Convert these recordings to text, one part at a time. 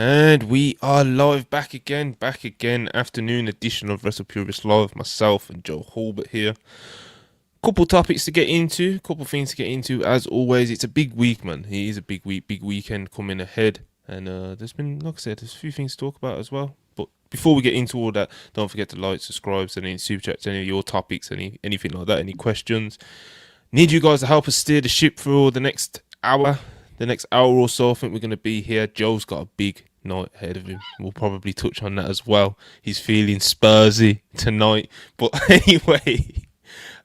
And we are live back again. Afternoon edition of Wrestle Purist Live. Myself and Joe Hulbert here. Couple topics to get into, couple things to get into. As always, it's a big week, man. It is a big week, big weekend coming ahead. And there's been, like I said, there's a few things to talk about as well. But before we get into all that, don't forget to like, subscribe, send any super chats, any of your topics, anything like that, any questions. Need you guys to help us steer the ship for the next hour. The next hour or so, I think we're going to be here. Joe's got a big night ahead of him. We'll probably touch on that as well. He's feeling Spursy tonight. But anyway,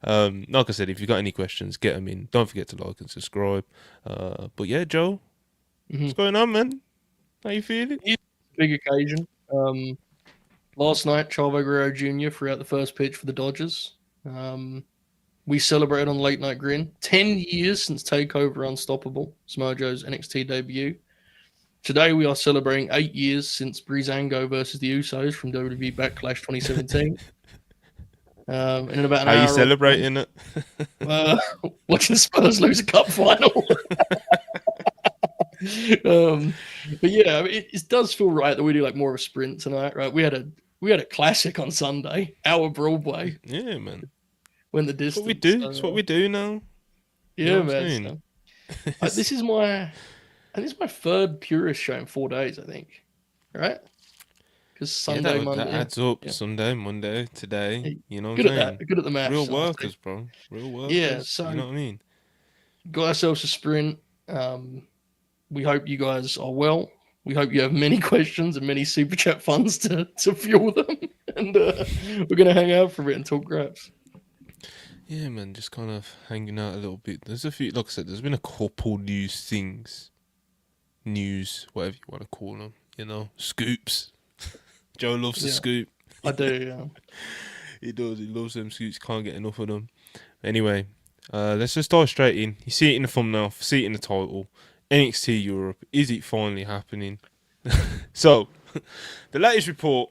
like I said, if you've got any questions, get them in. Don't forget to like and subscribe. But yeah, Joe, what's going on, man? How you feeling? Big occasion. Last night, Chavo Guerrero Jr. threw out the first pitch for the Dodgers. We celebrated on Late Night Grin. 10 years since TakeOver Unstoppable, Smojo's NXT debut. Today we are celebrating 8 years since Breezango versus the Usos from WWE Backlash 2017. And in about an hour... How are you celebrating it? Watching the Spurs lose a cup final. But yeah, I mean, it does feel right that we do like more of a sprint tonight, right? We had a classic on Sunday, our Broadway. Yeah, man. When the distance. That's what we do. That's what we do now. Yeah, you know man. So, this is my third Purist show in 4 days, I think. Right? Because Sunday, Monday. That adds up. Yeah. Sunday, Monday, today. You know what I'm saying? Good at the math. Real workers, bro. Real workers. Yeah, so you know what I mean? Got ourselves a sprint. We hope you guys are well. We hope you have many questions and many super chat funds to fuel them. And we're gonna hang out for a bit and talk graphs. Yeah, man, just kind of hanging out a little bit. There's a few, like I said, there's been a couple news things. News, whatever you want to call them, you know, scoops. Joe loves the scoop. I do, yeah. He does, he loves them scoops, can't get enough of them. Anyway, let's just dive straight in. You see it in the thumbnail, see it in the title. NXT Europe, is it finally happening? So, the latest report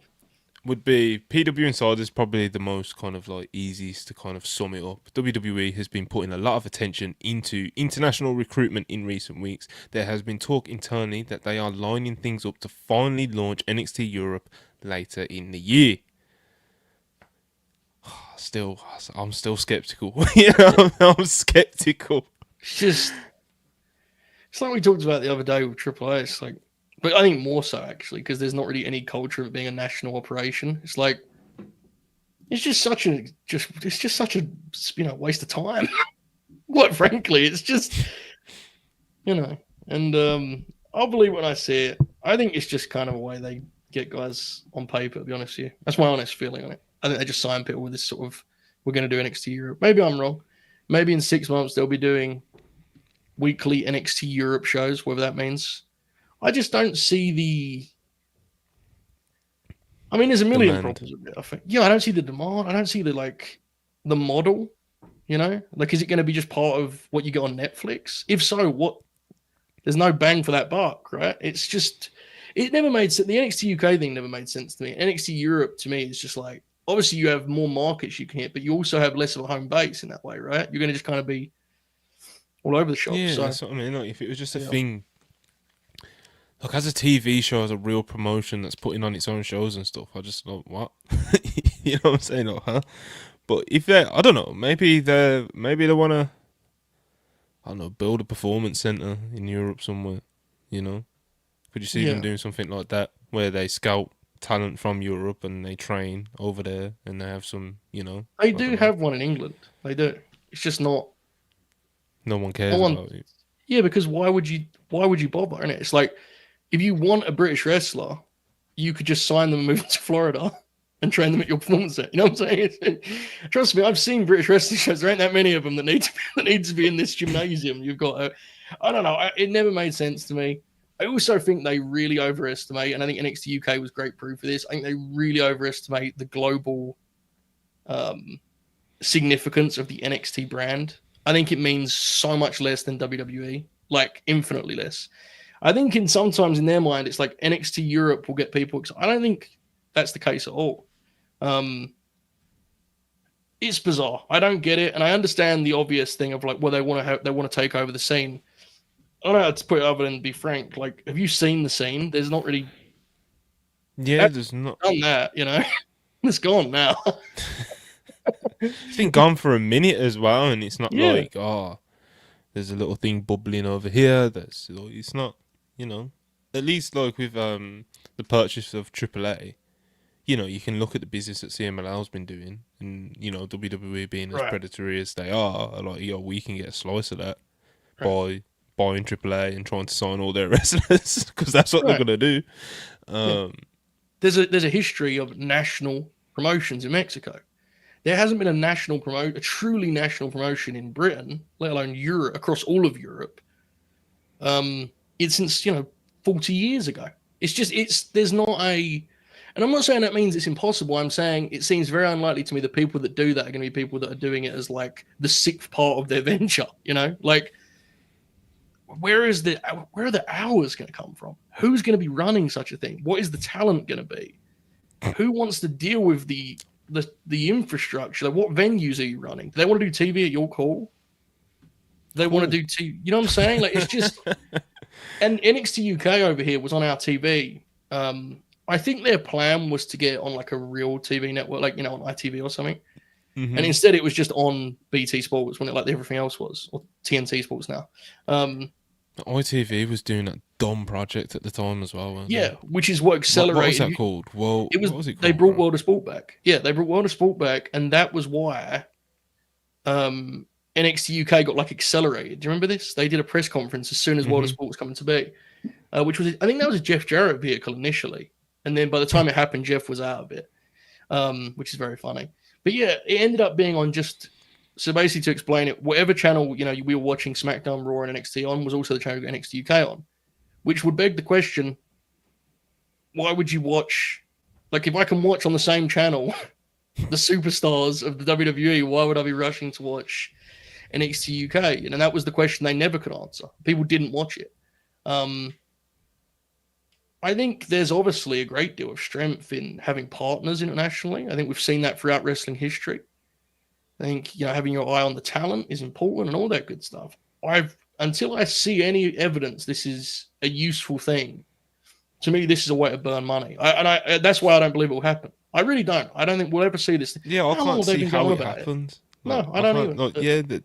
would be PW Insider's probably the most kind of like easiest to kind of sum it up. WWE has been putting a lot of attention into international recruitment in recent weeks. There has been talk internally that they are lining things up to finally launch NXT Europe later in the year. I'm still skeptical. I'm skeptical. It's like we talked about the other day with Triple H, like. But I think more so, actually, because there's not really any culture of it being a national operation. It's like, it's just such a waste of time. Quite frankly, it's just, and I'll believe when I see it. I think it's just kind of a way they get guys on paper, to be honest with you. That's my honest feeling on it. I think they just sign people with this sort of, we're going to do NXT Europe. Maybe I'm wrong. Maybe in 6 months they'll be doing weekly NXT Europe shows, whatever that means. I just don't see there's a million problems with it, I think. Yeah, I don't see the demand. I don't see the model, Like, is it going to be just part of what you get on Netflix? If so, what? There's no bang for that buck, right? It's just, it never made sense. The NXT UK thing never made sense to me. NXT Europe, to me, is just like, obviously you have more markets you can hit, but you also have less of a home base in that way, right? You're going to just kind of be all over the shop. Yeah, so, that's what I mean. Like, if it was just a thing, like as a TV show, as a real promotion that's putting on its own shows and stuff, I just like, what? You know what I'm saying? Like, huh? But if I don't know, maybe they want to, I don't know, build a performance center in Europe somewhere. Could you see them doing something like that where they scout talent from Europe and they train over there and they have some, They do have one in England. They do. It's just not. No one cares about it. Yeah, because why would you bother? Innit? It's like, if you want a British wrestler, you could just sign them and move to Florida and train them at your performance center. You know what I'm saying? Trust me, I've seen British wrestling shows. There ain't that many of them that need to be in this gymnasium. You've got I don't know. It never made sense to me. I also think they really overestimate, and I think NXT UK was great proof of this. I think they really overestimate the global significance of the NXT brand. I think it means so much less than WWE, like infinitely less. I think sometimes in their mind, it's like NXT Europe will get people excited. I don't think that's the case at all. It's bizarre. I don't get it. And I understand the obvious thing of like, well, they want to take over the scene. I don't know how to put it other than be frank. Like, have you seen the scene? There's not really Yeah, there's not. Done that, you know. It's gone now. It's been gone for a minute as well, and it's not Yeah. like, oh, there's a little thing bubbling over here. That's like, it's not, you know. At least like with the purchase of AAA, you know, you can look at the business that CMLL's been doing, and you know, WWE being as Right. predatory as they are, like, yo, we can get a slice of that Right. by buying AAA and trying to sign all their wrestlers because that's what Right. they're gonna do. Yeah. There's a history of national promotions in Mexico. There hasn't been a truly national promotion in Britain, let alone Europe, across all of Europe. It's since 40 years ago. There's not a, and I'm not saying that means it's impossible. I'm saying it seems very unlikely to me that people that do that are going to be people that are doing it as like the sixth part of their venture. Like where are the hours going to come from? Who's going to be running such a thing? What is the talent going to be? Who wants to deal with the infrastructure? Like, what venues are you running? Do they want to do TV at York Hall? Do they want to do TV? You know what I'm saying? Like, it's just. And NXT UK over here was on our TV. I think their plan was to get on like a real TV network, like on ITV or something. Mm-hmm. And instead, it was just on BT Sports when it like everything else was, or TNT Sports now. ITV was doing that dumb project at the time as well, weren't they? Which is what accelerated. What was that called? Well, what was it called? They brought World of Sport back. Yeah, they brought World of Sport back, and that was why NXT UK got like accelerated. Do you remember this? They did a press conference as soon as World of Sport was coming to be, which was, I think that was a Jeff Jarrett vehicle initially, and then by the time it happened, Jeff was out of it, which is very funny. But yeah, it ended up being on just. So basically, to explain it, whatever channel we were watching SmackDown, Raw, and NXT on was also the channel NXT UK on, which would beg the question: why would you watch? Like, if I can watch on the same channel the superstars of the WWE, why would I be rushing to watch NXT UK? And that was the question they never could answer. People didn't watch it. I think there's obviously a great deal of strength in having partners internationally. I think we've seen that throughout wrestling history. I think having your eye on the talent is important and all that good stuff. Until I see any evidence this is a useful thing, to me this is a way to burn money. That's why I don't believe it will happen. I really don't. I don't think we'll ever see this. Yeah, I can't see how it happens. Like, no, I don't even.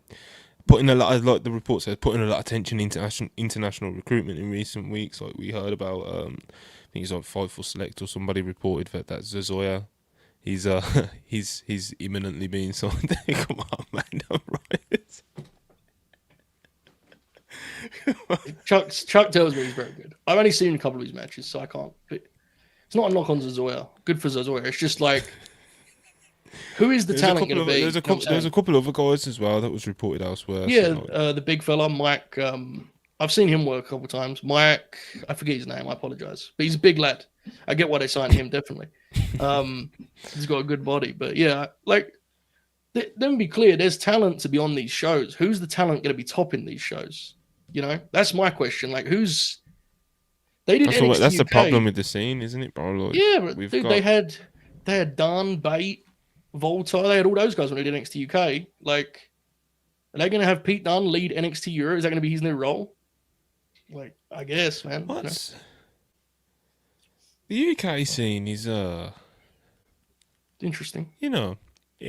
Putting a lot of, like the report says, putting a lot of attention into international recruitment in recent weeks. Like we heard about, I think it's like Fightful Select or somebody reported that Zazoya. He's imminently being signed. Come on, man, I'm right. Chuck tells me he's very good. I've only seen a couple of his matches, so I can't. It's not a knock on Zazoya. Good for Zazoya. It's just like, who is the talent going to be? There's a couple of other guys as well that was reported elsewhere. Yeah, so the big fella, Mike. I've seen him work a couple of times. Mike, I forget his name. I apologize, but he's a big lad. I get why they signed him, definitely. He's got a good body, but yeah, like, let me be clear. There's talent to be on these shows. Who's the talent going to be topping these shows? That's my question. Like, who's? They did. That's the problem with the scene, isn't it, bro? Like, yeah, but dude, they had Dan, Bate, Volta. They had all those guys when they did NXT UK. Like, are they going to have Pete Dunne lead NXT Europe? Is that going to be his new role? Like, I guess, man. The UK scene is interesting. It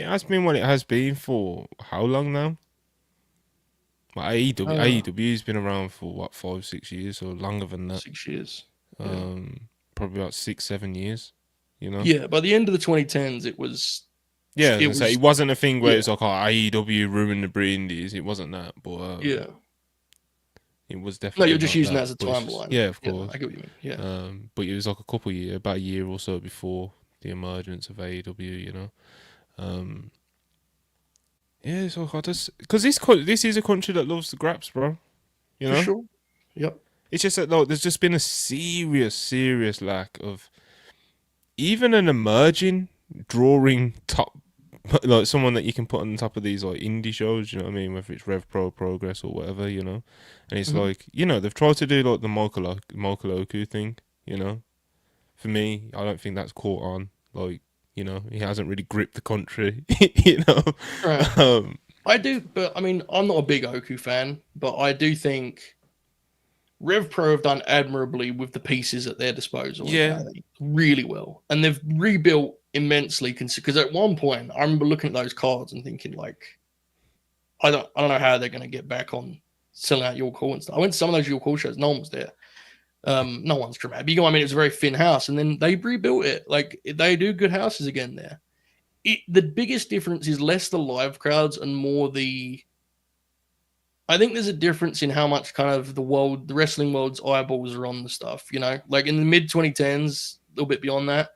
has been what it has been for how long now? Well, AEW's been around for what, 5-6 years or longer than that. 6 years. Probably about 6-7 years. Yeah, by the end of the 2010s, it was. Yeah, it wasn't a thing where it's like, AEW ruined the Indies. It wasn't that, but yeah. It was definitely. No, you're just using that as a timeline. Yeah, of course. I get what you mean. Yeah. But it was like about a year or so before the emergence of AEW. Yeah, so because this is a country that loves the graps, bro. For sure. Yep. It's just that there's just been a serious lack of even an emerging drawing top, like someone that you can put on top of these like indie shows, you know what I mean? Whether it's Rev Pro, Progress, or whatever, And it's like, they've tried to do like the Mokaloku thing, For me, I don't think that's caught on. Like, he hasn't really gripped the country, Right. I do, but I mean, I'm not a big Oku fan, but I do think Rev Pro have done admirably with the pieces at their disposal. Yeah. Really well, and they've rebuilt immensely. Because at one point, I remember looking at those cards and thinking, like, I don't know how they're going to get back on selling out York Hall and stuff. I went to some of those York Hall shows, no one was there. No one's dramatic. You know, I mean, it was a very thin house, and then they rebuilt it. Like, they do good houses again there. The biggest difference is less the live crowds and more the. I think there's a difference in how much kind of the wrestling world's eyeballs are on the stuff. You know, like in the mid 2010s, a little bit beyond that.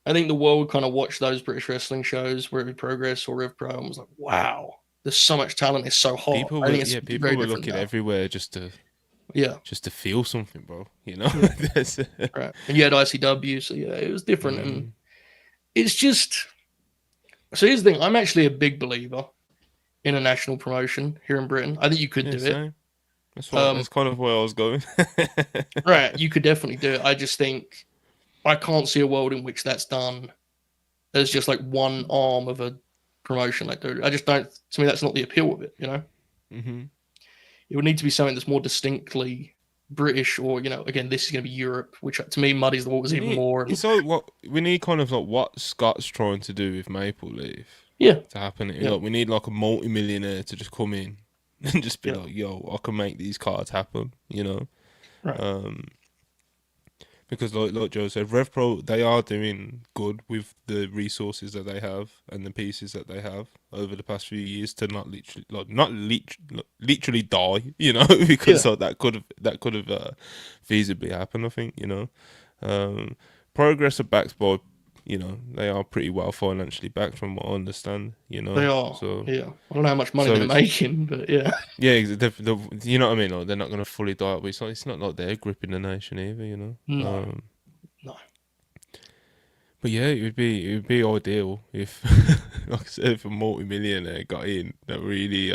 I think the world kind of watched those British wrestling shows, Rev Progress or Rev Pro, and was like, "Wow, there's so much talent. It's so hot." People were looking everywhere just to feel something, bro. You know, right? And you had ICW, so yeah, it was different, and it's just. So here's the thing: I'm actually a big believer in a national promotion here in Britain. I think you could do it. That's kind of where I was going. Right, you could definitely do it. I just think I can't see a world in which that's done as just like one arm of a promotion. Like, I just don't. To me, that's not the appeal of it. You know. Mm-hmm. It would need to be something that's more distinctly British, or again, this is going to be Europe, which to me muddies the waters even more. It's like what we need, kind of like what Scott's trying to do with Maple Leaf. Yeah, to happen. Like, we need like a multi-millionaire to just come in and just be like, "Yo, I can make these cards happen," you know. Right. Because like Joe said, Rev Pro, they are doing good with the resources that they have and the pieces that they have over the past few years to not literally die, you know, because like, that could have feasibly happened. I think, you know, Progress are backed by. You know, they are pretty well financially backed from what I understand, you know. They are. So, yeah. I don't know how much money they're making, but yeah. Yeah, you know what I mean? Like, they're not going to fully die, but it's not like they're gripping the nation either, you know. No. But yeah, it would be ideal if, like I said, if a multi-millionaire got in that really,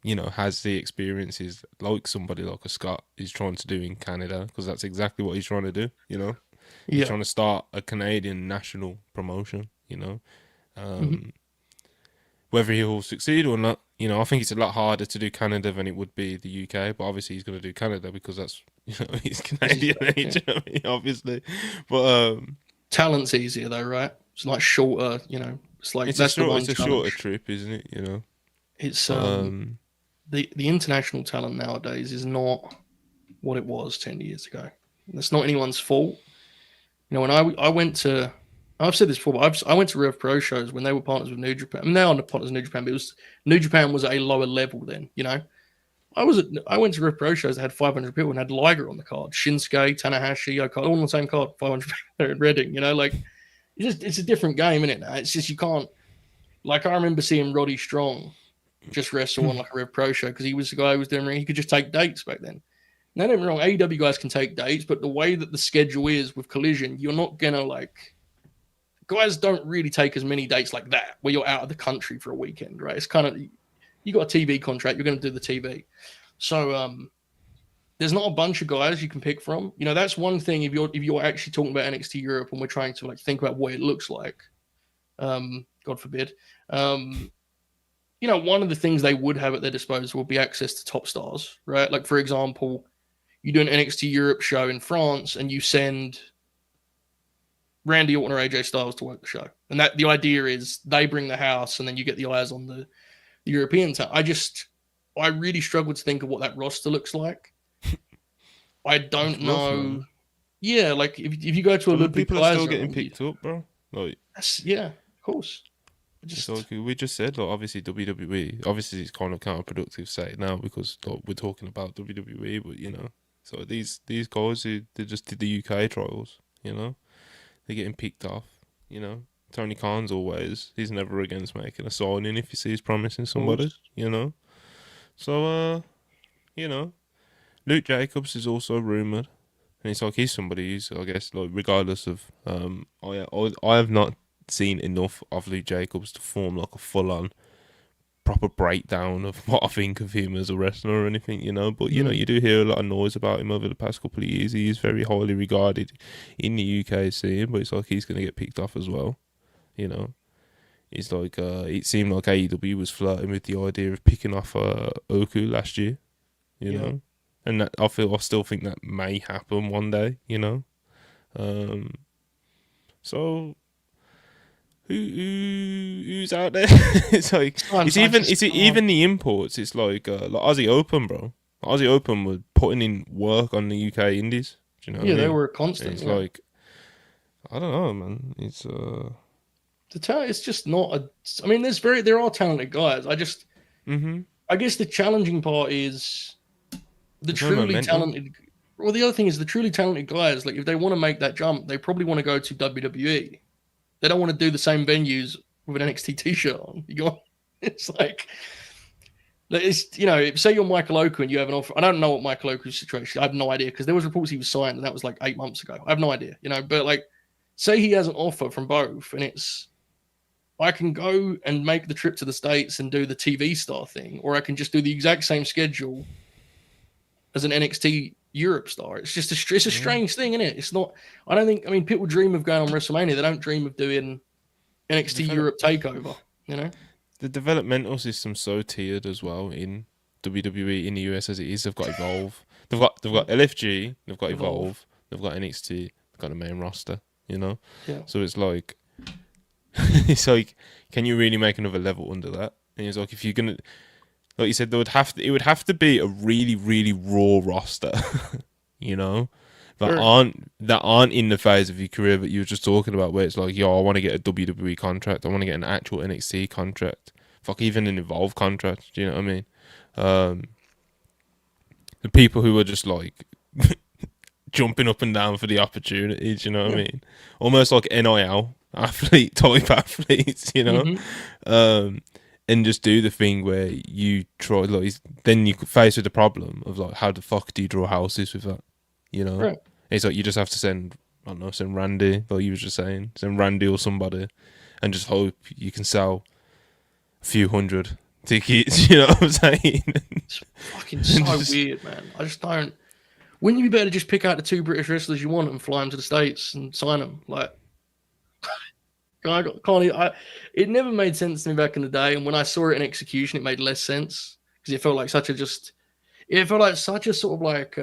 you know, has the experiences like somebody like a Scott is trying to do in Canada, because that's exactly what he's trying to do, you know. He's trying to start a Canadian national promotion, you know. Whether he'll succeed or not, you know, I think it's a lot harder to do Canada than it would be the UK. But obviously, he's going to do Canada because that's, you know, he's Canadian, you know what I mean? Obviously. But talent's easier though, right? It's like shorter, you know. It's like it's a shorter trip, isn't it? You know, it's the international talent nowadays is not what it was 10 years ago. And that's not anyone's fault. You know, when I went to, I've said this before, but I went to Rev Pro shows when they were partners with New Japan. I mean, they are partners with New Japan, but New Japan was at a lower level then, you know. I went to Rev Pro shows that had 500 people and had Liger on the card, Shinsuke, Tanahashi, Okada, all on the same card, 500 people in Reading, you know, like, it's a different game, isn't it? Now? It's just, you can't, like, I remember seeing Roddy Strong just wrestle on like a Rev Pro show because he was the guy who was doing, he could just take dates back then. Now, don't get me wrong, AEW guys can take dates, but the way that the schedule is with Collision, you're not going to, like, guys don't really take as many dates like that where you're out of the country for a weekend, right? It's kind of, you got a TV contract, you're going to do the TV. So there's not a bunch of guys you can pick from. You know, that's one thing if you're actually talking about NXT Europe and we're trying to like think about what it looks like. God forbid. You know, one of the things they would have at their disposal would be access to top stars, right? Like, for example, you do an NXT Europe show in France and you send Randy Orton or AJ Styles to work the show. And that the idea is they bring the house and then you get the eyes on the European talent. I really struggle to think of what that roster looks like. I don't know. Yeah, like if you go to a Ludwig people are still getting picked up, bro. Like, yeah, of course. Like we just said, like, obviously WWE, obviously it's kind of counterproductive to say it now because like, we're talking about WWE, but you know, so these guys they just did the UK trials, you know, they're getting picked off, you know. Tony Khan's he's never against making a signing if he sees promising somebody, you know. So you know, Luke Jacobs is also rumoured, and it's like he's somebody who's, I guess, like, regardless of I have not seen enough of Luke Jacobs to form like a full-on proper breakdown of what I think of him as a wrestler or anything, you know. But you know, you do hear a lot of noise about him over the past couple of years. He is very highly regarded in the UK scene, but it's like he's going to get picked off as well, you know. It's like it seemed like AEW was flirting with the idea of picking off Oku last year, you know. and that I still think that may happen one day. You know, so who's out there? It's like even the imports. It's like Aussie Open, bro. Aussie Open were putting in work on the UK Indies. Do you know? Yeah, what I they mean? were constant. It's like I don't know, man. It's it's just not a. I mean, there are talented guys. I guess the challenging part is the truly talented. Well, the other thing is the truly talented guys. Like, if they want to make that jump, they probably want to go to WWE. They don't want to do the same venues with an NXT t-shirt on. It's like, it's, you know, say you're Michael Oku and you have an offer. I don't know what Michael Oku's situation. I have no idea, because there was reports he was signed and that was like 8 months ago. I have no idea, you know. But like, say he has an offer from both, and it's, I can go and make the trip to the States and do the TV star thing, or I can just do the exact same schedule as an NXT Europe star. It's just it's a strange thing, isn't it? It's not. I don't think. I mean, people dream of going on WrestleMania. They don't dream of doing NXT Europe takeover. You know, the developmental system's so tiered as well in WWE in the US as it is. They've got Evolve. They've got LFG. They've got Evolve. They've got NXT. They've got the main roster. You know. Yeah. So it's like, it's like, can you really make another level under that? And it's like, if you're gonna, like you said, it would have to be a really, really raw roster, you know, that aren't in the phase of your career that you were just talking about, where it's like, yo, I want to get a WWE contract, I want to get an actual NXT contract, fuck, even an Evolve contract. Do you know what I mean? The people who are just like jumping up and down for the opportunities, you know what I mean? Almost like NIL type athletes, you know. And just do the thing where you try, like, then you face with the problem of like, how the fuck do you draw houses with that, you know? Right. It's like, you just have to send Randy, like you were just saying, send Randy or somebody, and just hope you can sell a few hundred tickets. You know what I'm saying? It's fucking so weird, man. I just don't. Wouldn't you be better to just pick out the 2 British wrestlers you want and fly them to the States and sign them? Like, it never made sense to me back in the day, and when I saw it in execution, it made less sense, because it felt like such a sort of like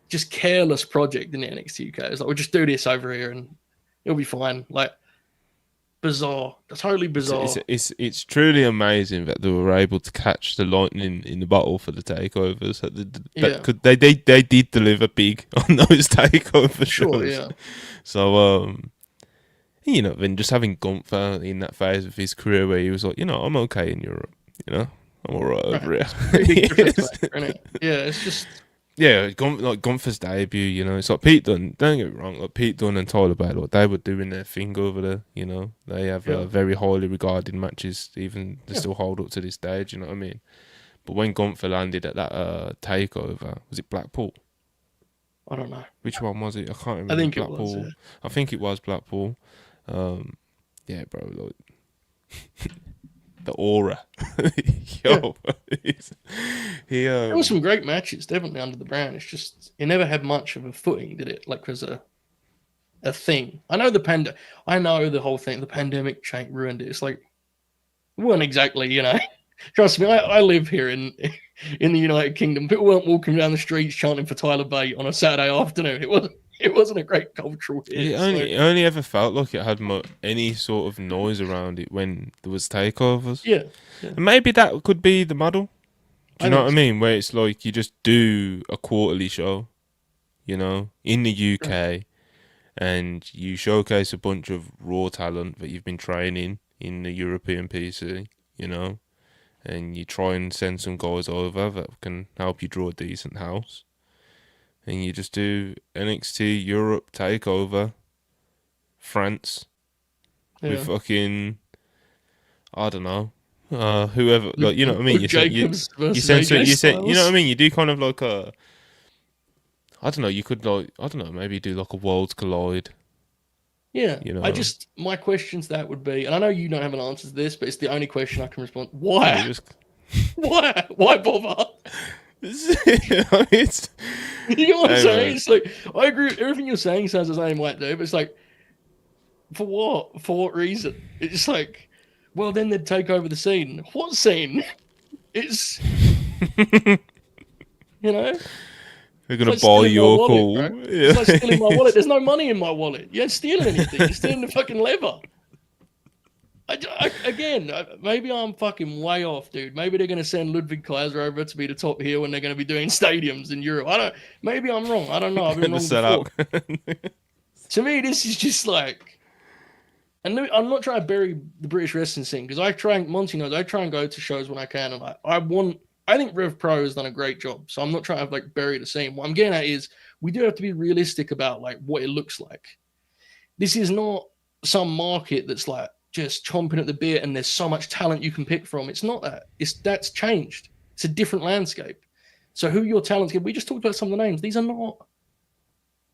just careless project in the NXT UK. It's like, we'll just do this over here and it'll be fine. Like, bizarre, totally bizarre. It's truly amazing that they were able to catch the lightning in the bottle for the takeovers. They did deliver big on those takeover shows. Yeah. So you know, then just having Gunther in that phase of his career where he was like, you know, I'm okay in Europe, you know, I'm alright over here. It's just. Yeah, like Gunther's debut, you know, it's like Pete Dunne. Don't get me wrong, like Pete Dunne and Tyler Bate, like, they were doing their thing over there. You know, they have very highly regarded matches, even they still hold up to this day. Do you know what I mean? But when Gunther landed at that takeover, was it Blackpool? I don't know. Which one was it? I can't remember. I think Blackpool. It was. Yeah. I think it was Blackpool. Yeah, bro, like the aura. Yo, there were some great matches, definitely under the brand. It's just it never had much of a footing, did it? Like, as a thing. I know the whole thing. The pandemic ruined it. It's like, it wasn't exactly, you know. Trust me, I live here in the United Kingdom. People weren't walking down the streets chanting for Tyler Bate on a Saturday afternoon. It wasn't a great cultural hit. It only ever felt like it had any sort of noise around it when there was takeovers. Yeah. And maybe that could be the model. Do you know what I mean? Where it's like, you just do a quarterly show, you know, in the UK, and you showcase a bunch of raw talent that you've been training in the European PC, you know, and you try and send some guys over that can help you draw a decent house. And you just do NXT Europe takeover, France, with fucking, I don't know, whoever, like, you know what I mean? You know what I mean? You do kind of like a, I don't know. You could, like, I don't know, maybe do like a Worlds Collide. Yeah, you know. My question to that would be, and I know you don't have an answer to this, but it's the only question I can respond. Why? Why bother? It's, you know what I'm saying? It's like, I agree with everything you're saying. Sounds the same way, dude. But it's like, for what? For what reason? It's like, well, then they'd take over the scene. What scene? It's You know, They're it's gonna like buy stealing my your wallet, call. bro. Yeah. It's like stealing my wallet. There's no money in my wallet. You ain't stealing anything. You're stealing the fucking lever. Again, maybe I'm fucking way off, dude. Maybe they're going to send Ludwig Kaiser over to be the top heel when they're going to be doing stadiums in Europe. Maybe I'm wrong. I don't know. I've been wrong before. To me, this is just like, and I'm not trying to bury the British wrestling scene because Monty knows, I try and go to shows when I can. And I think Rev Pro has done a great job. So I'm not trying to like bury the scene. What I'm getting at is we do have to be realistic about like what it looks like. This is not some market that's like, just chomping at the bit and there's so much talent you can pick from. It's not that. That's changed. It's a different landscape. So who your talents get? We just talked about some of the names. These are not.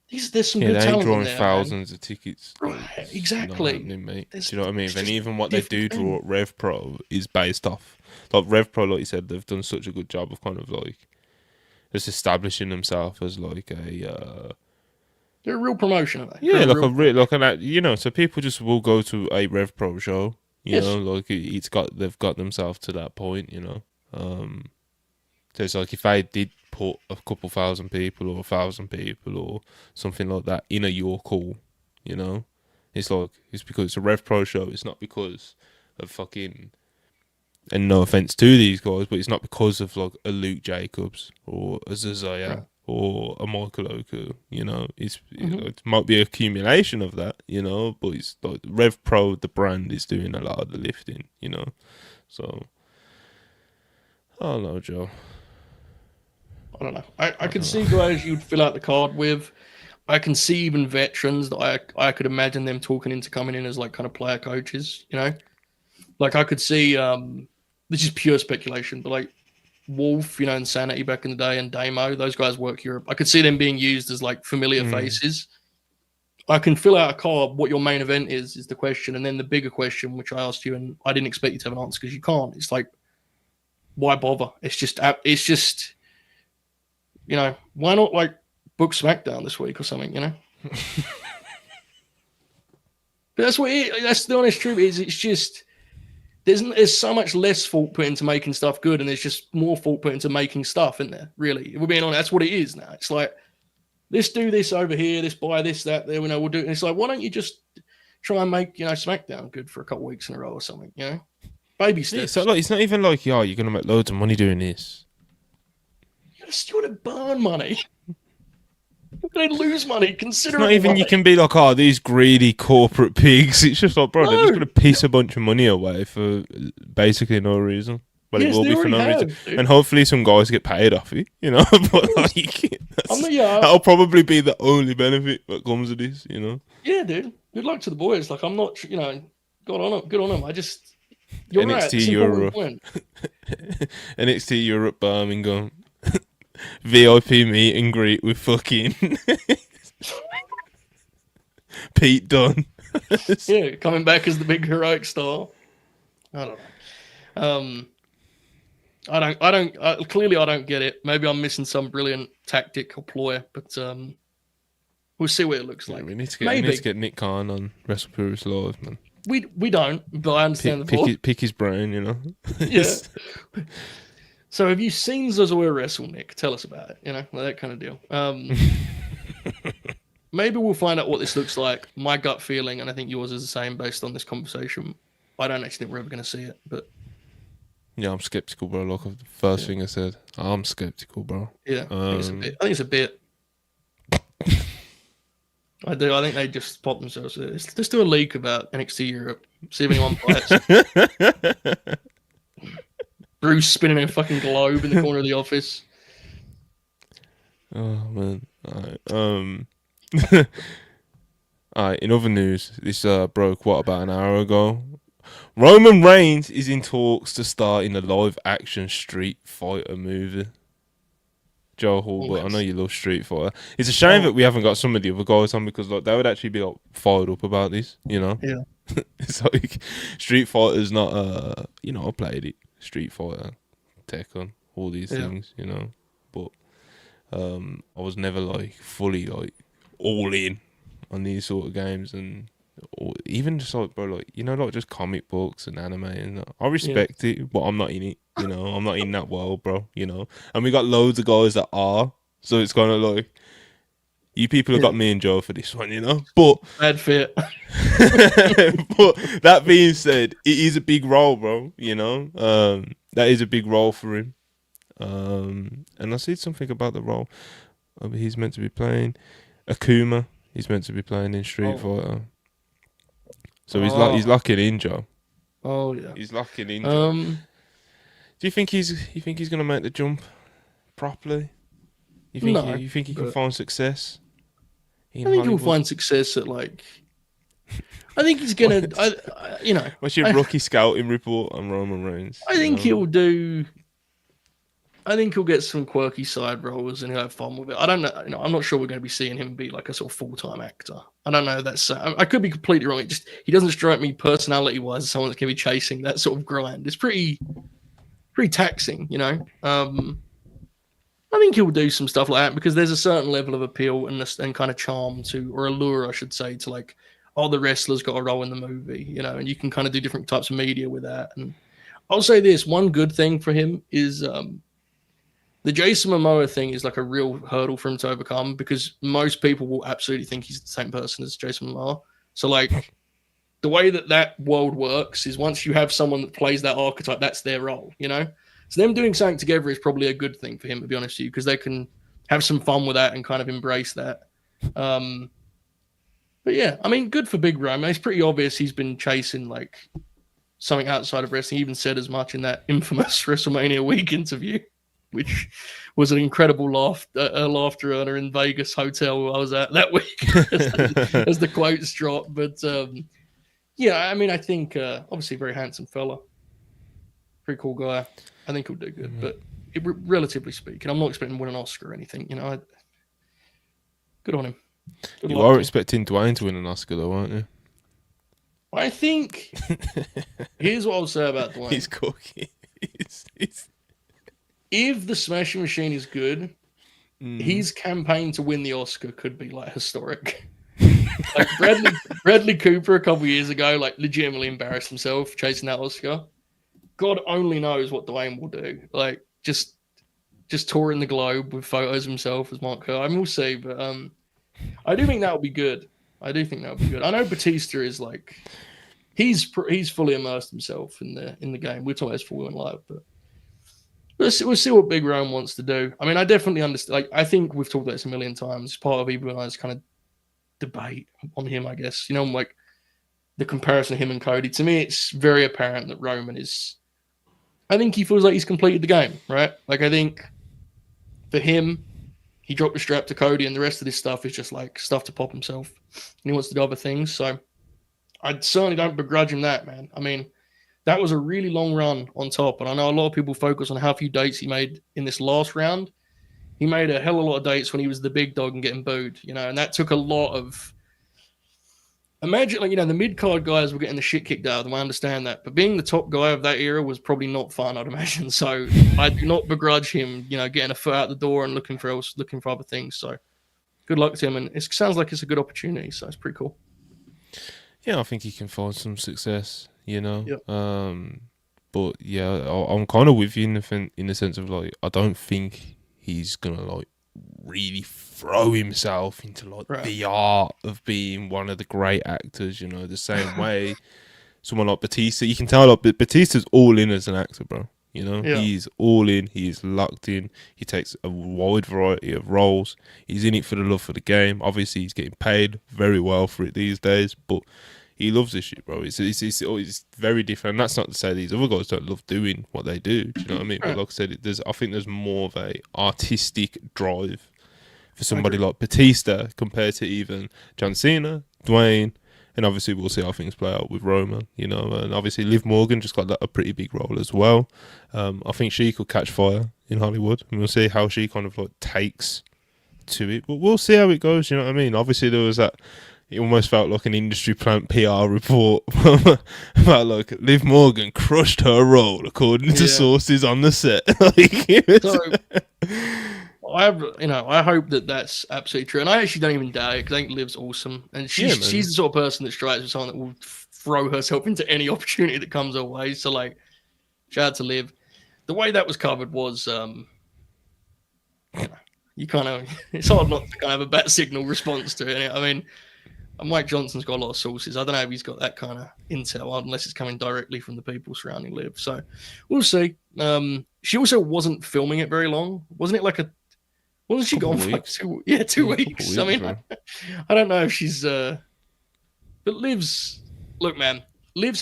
There's some good talent in there. Thousands of tickets. Right, exactly. Mate. Do you know what I mean? And even what they do draw at Rev Pro is based off like Rev Pro, like you said, they've done such a good job of kind of like just establishing themselves as like a they're a real promotion, aren't they? Yeah, so people just will go to a Rev Pro show, you know, like they've got themselves to that point, you know. So it's like if they did put a couple thousand people or 1,000 people or something like that in a York Hall, you know, it's because it's a Rev Pro show. It's not because of fucking, and no offense to these guys, but it's not because of like a Luke Jacobs or a Zazaya or a Michael Oku, you know. It might be an accumulation of that, you know, but it's like Rev Pro, the brand, is doing a lot of the lifting, you know. So, I don't know, Joe. I don't know. I could see guys you'd fill out the card with. I can see even veterans that I could imagine them talking into coming in as like kind of player coaches, you know. Like I could see, this is pure speculation, but like Wolf, you know, Insanity back in the day, and Damo, those guys work Europe. I could see them being used as like familiar faces. I can fill out a card. What your main event is the question, and then the bigger question, which I asked you, and I didn't expect you to have an answer because you can't. It's like, why bother? It's just, you know, why not like book SmackDown this week or something, you know? But that's that's the honest truth is. It's just. There's so much less thought put into making stuff good, and there's just more thought put into making stuff, isn't there? Really, if we're being honest, that's what it is now. It's like, let's do this over here, let's buy this, that, there. You know, we'll do it. And it's like, why don't you just try and make, you know, SmackDown good for a couple of weeks in a row or something? You know, baby steps. Yeah, so like, it's not even like, you're gonna make loads of money doing this. You gotta burn money. They lose money considerably. It's not even you can be like, these greedy corporate pigs. It's just like, bro, they're just going to piss a bunch of money away for basically no reason. Well, it will be for no reason. Dude. And hopefully some guys get paid off it, you know. But like, that'll probably be the only benefit that comes of this, you know. Yeah, dude. Good luck to the boys. Like, I'm not, you know, good on them. I just, you're NXT right. Europe. NXT Europe Birmingham. VIP meet and greet with fucking Pete Dunne. Yeah, coming back as the big heroic star. I don't know. Clearly I don't get it. Maybe I'm missing some brilliant tactic or ploy, but we'll see what it looks like. We need to get Nick Khan on Wrestle Purist Live, man. We don't, but I understand pick his brain, you know. Yeah. So have you seen Zazua wrestle, Nick? Tell us about it, you know, that kind of deal. Maybe we'll find out what this looks like. My gut feeling, and I think yours is the same based on this conversation, I don't actually think we're ever going to see it, but... Yeah, I'm skeptical, bro. Like the first thing I said, I'm skeptical, bro. Yeah, I think it's a bit. I do. I think they just pop themselves. Let's do a leak about NXT Europe. See if anyone bites. Bruce spinning a fucking globe in the corner of the office. Oh man! Alright. Alright. In other news, this broke about an hour ago. Roman Reigns is in talks to star in a live-action Street Fighter movie. Joe Hall, but I know you love Street Fighter. It's a shame that we haven't got some of the other guys on because like they would actually be like fired up about this, you know. Yeah. It's like Street Fighter's not you know, I played it. Street Fighter, Tekken, all these things, you know. But I was never like fully like all in on these sort of games, and or even just like, bro, like, you know, like just comic books and anime and that. I Yeah. respect it, but I'm not in it. You know, I'm not in that world, bro. You know, and we got loads of guys that are, so it's kind of like you people have Yeah. got me and Joe for this one, you know. But Bad fit. but that being said, it is a big role, bro. You know, that is a big role for him. And I see something about the role. He's meant to be playing Akuma. He's meant to be playing in Street Fighter. So he's locking in, Joe. Oh yeah. He's locking in, Joe. Um. Do you think he's gonna make the jump properly? No. You think he can But find success in I think he'll Hollywood? find success at like. I think he's gonna. You know. What's your rookie scouting report on Roman Reigns? I think he'll do. I think he'll get some quirky side roles and he'll have fun with it. I don't know. You know, I'm not sure we're going to be seeing him be like a sort of full-time actor. I don't know. I could be completely wrong. He doesn't strike me personality-wise as someone that's going to be chasing that sort of grind. It's pretty taxing, you know. I think he'll do some stuff like that because there's a certain level of appeal and kind of charm to, or allure, I should say, to like, oh, the wrestler's got a role in the movie, you know, and you can kind of do different types of media with that. And I'll say this: one good thing for him is. The Jason Momoa thing is like a real hurdle for him to overcome because most people will absolutely think he's the same person as Jason Momoa. So, like, the way that world works is once you have someone that plays that archetype, that's their role, you know? So, them doing something together is probably a good thing for him, to be honest with you, because they can have some fun with that and kind of embrace that. But yeah, I mean, good for Big Rome. It's pretty obvious he's been chasing, like, something outside of wrestling. He even said as much in that infamous WrestleMania week interview, which was an incredible laughter earner in Vegas hotel I was at that week as the quotes dropped. But yeah, I mean, I think obviously a very handsome fella, pretty cool guy. I think he'll do good, but relatively speaking, I'm not expecting to win an Oscar or anything. You know, good on him. Good You are expecting Dwayne to win an Oscar, though, aren't you? I think. Here's what I'll say about Dwayne. He's cooking. If the Smashing Machine is good, his campaign to win the Oscar could be like historic. Like Bradley Cooper a couple years ago, like legitimately embarrassed himself chasing that Oscar. God only knows what Dwayne will do. Like just touring the globe with photos of himself as Mark Kerr. I mean, we'll see, but I do think that would be good. I know Batista is like he's fully immersed himself in the game. We're talking about full in live, but. We'll see what Big Rome wants to do. I mean, I definitely understand. Like, I think we've talked about this a million times. Part of Evil and I's kind of debate on him, I guess. You know, like the comparison of him and Cody. To me, it's very apparent that Roman is. I think he feels like he's completed the game, right? Like, I think for him, he dropped the strap to Cody, and the rest of this stuff is just like stuff to pop himself, and he wants to do other things. So, I certainly don't begrudge him that, man. I mean. That was a really long run on top. And I know a lot of people focus on how few dates he made in this last round. He made a hell of a lot of dates when he was the big dog and getting booed, you know, and that took a lot of. Imagine, like, you know, the mid-card guys were getting the shit kicked out of them. I understand that. But being the top guy of that era was probably not fun, I'd imagine. So I do not begrudge him, you know, getting a foot out the door and looking for other things. So good luck to him. And it sounds like it's a good opportunity. So it's pretty cool. Yeah, I think he can find some success. You know, Yep. But yeah, I'm kind of with you in the sense of like I don't think he's gonna like really throw himself into like the art of being one of the great actors. You know, the same way someone like Batista, you can tell like Batista's all in as an actor, bro. You know, he's all in. He's locked in. He takes a wide variety of roles. He's in it for the love for the game. Obviously, he's getting paid very well for it these days, but. He loves this shit, bro. It's very different. And that's not to say these other guys don't love doing what they do. Do you know what I mean? But like I said, I think there's more of a artistic drive for somebody like Batista compared to even John Cena, Dwayne, and obviously we'll see how things play out with Roman. You know, and obviously Liv Morgan just got a pretty big role as well. I think she could catch fire in Hollywood, and we'll see how she kind of like takes to it. But we'll see how it goes. You know what I mean? Obviously there was that. It almost felt like an industry plant PR report about like Liv Morgan crushed her role according to sources on the set. I hope that that's absolutely true, and I actually don't even doubt it because I think Liv's awesome, and she's the sort of person that strikes with someone that will throw herself into any opportunity that comes her way. So like, shout out to Liv. The way that was covered was, you kind of, it's hard not to kind of have a bat signal response to it. I mean, Mike Johnson's got a lot of sources. I don't know if he's got that kind of intel unless it's coming directly from the people surrounding Liv. So we'll see. She also wasn't filming it very long, wasn't it? Wasn't she gone for like 2 weeks? I mean, I don't know if she's. But Liv's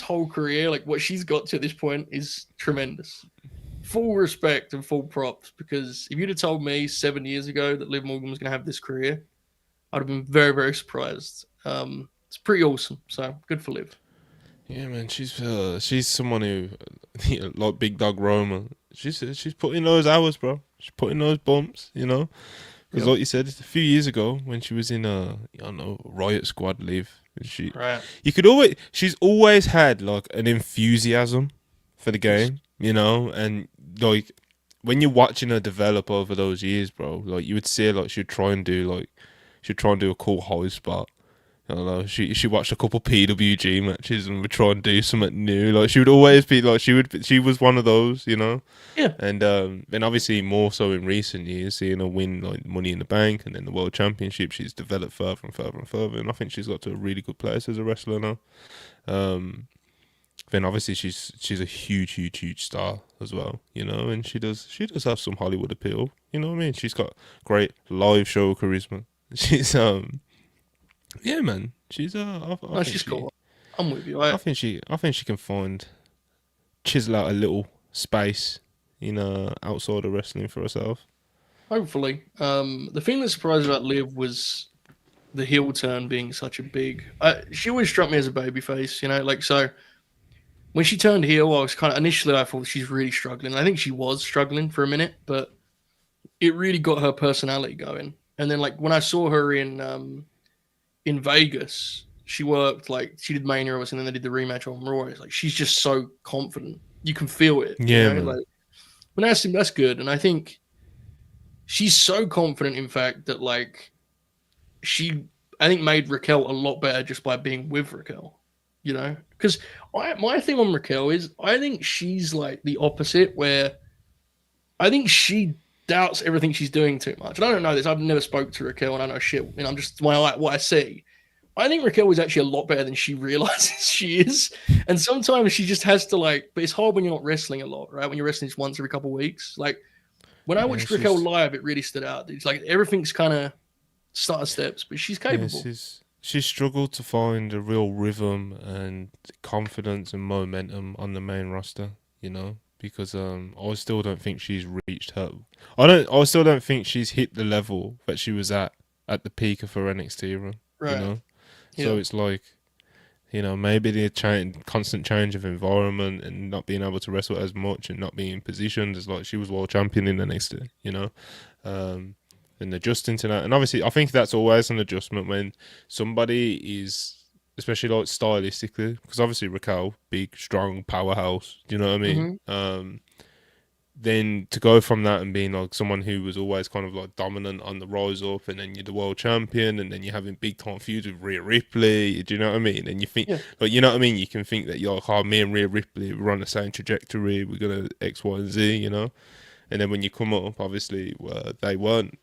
whole career, like what she's got to this point, is tremendous. Full respect and full props, because if you'd have told me 7 years ago that Liv Morgan was going to have this career, I'd have been very, very surprised. It's pretty awesome. So good for Liv. Yeah, man, she's someone who, like Big Dog Roma. She's putting those hours, bro. She's putting those bumps, because like you said, a few years ago when she was in Riot Squad Liv, she's always had like an enthusiasm for the game, and like when you're watching her develop over those years, bro, like you would see like she'd try and do a cool high spot. I don't know. She watched a couple PWG matches and would try and do something new. Like she would always be like she was one of those, Yeah. And obviously more so in recent years, seeing her win like Money in the Bank and then the World Championship, she's developed further and further and further. And I think she's got to a really good place as a wrestler now. Then obviously she's a huge star as well, and she does have some Hollywood appeal. You know what I mean? She's got great live show charisma. She's yeah, man. She's she's cool. I'm with you. I think she can chisel out a little space outside of wrestling for herself. Hopefully. The thing that surprised about Liv was the heel turn being such a big. She always struck me as a babyface, so when she turned heel, I was initially I thought she's really struggling. I think she was struggling for a minute, but it really got her personality going. And then like when I saw her in Vegas, she worked she did Mania and then they did the rematch on Raw. It's like she's just so confident. You can feel it. Yeah, man. Like, when that's good. And I think she's so confident, in fact, that I think made Raquel a lot better just by being with Raquel. Because my thing on Raquel is I think she's like the opposite, where I think she doubts everything she's doing too much. And I don't know this. I've never spoke to Raquel, and I know shit. I'm just what I see. I think Raquel is actually a lot better than she realizes she is. And sometimes she just has to but it's hard when you're not wrestling a lot, right? When you're wrestling just once every couple of weeks. Like when I watched Raquel live, it really stood out. It's like everything's kind of starter steps, but she's capable. Yeah, she's struggled to find a real rhythm and confidence and momentum on the main roster, because I still don't think she's reached her. I still don't think she's hit the level that she was at the peak of her NXT run. Right. Yeah. So it's like, maybe the constant change of environment and not being able to wrestle as much and not being positioned as like she was world champion in NXT, and adjusting to that. And obviously, I think that's always an adjustment when somebody is, especially like stylistically, because obviously Raquel, big, strong, powerhouse. Do you know what I mean? Mm-hmm. Then to go from that and being like someone who was always kind of like dominant on the rise up, and then you're the world champion, and then you're having big time feuds with Rhea Ripley. Do you know what I mean? And you think, you know what I mean? You can think that you're like, oh, me and Rhea Ripley, we're on the same trajectory. We're gonna X, Y, and Z. And then when you come up, obviously, they weren't.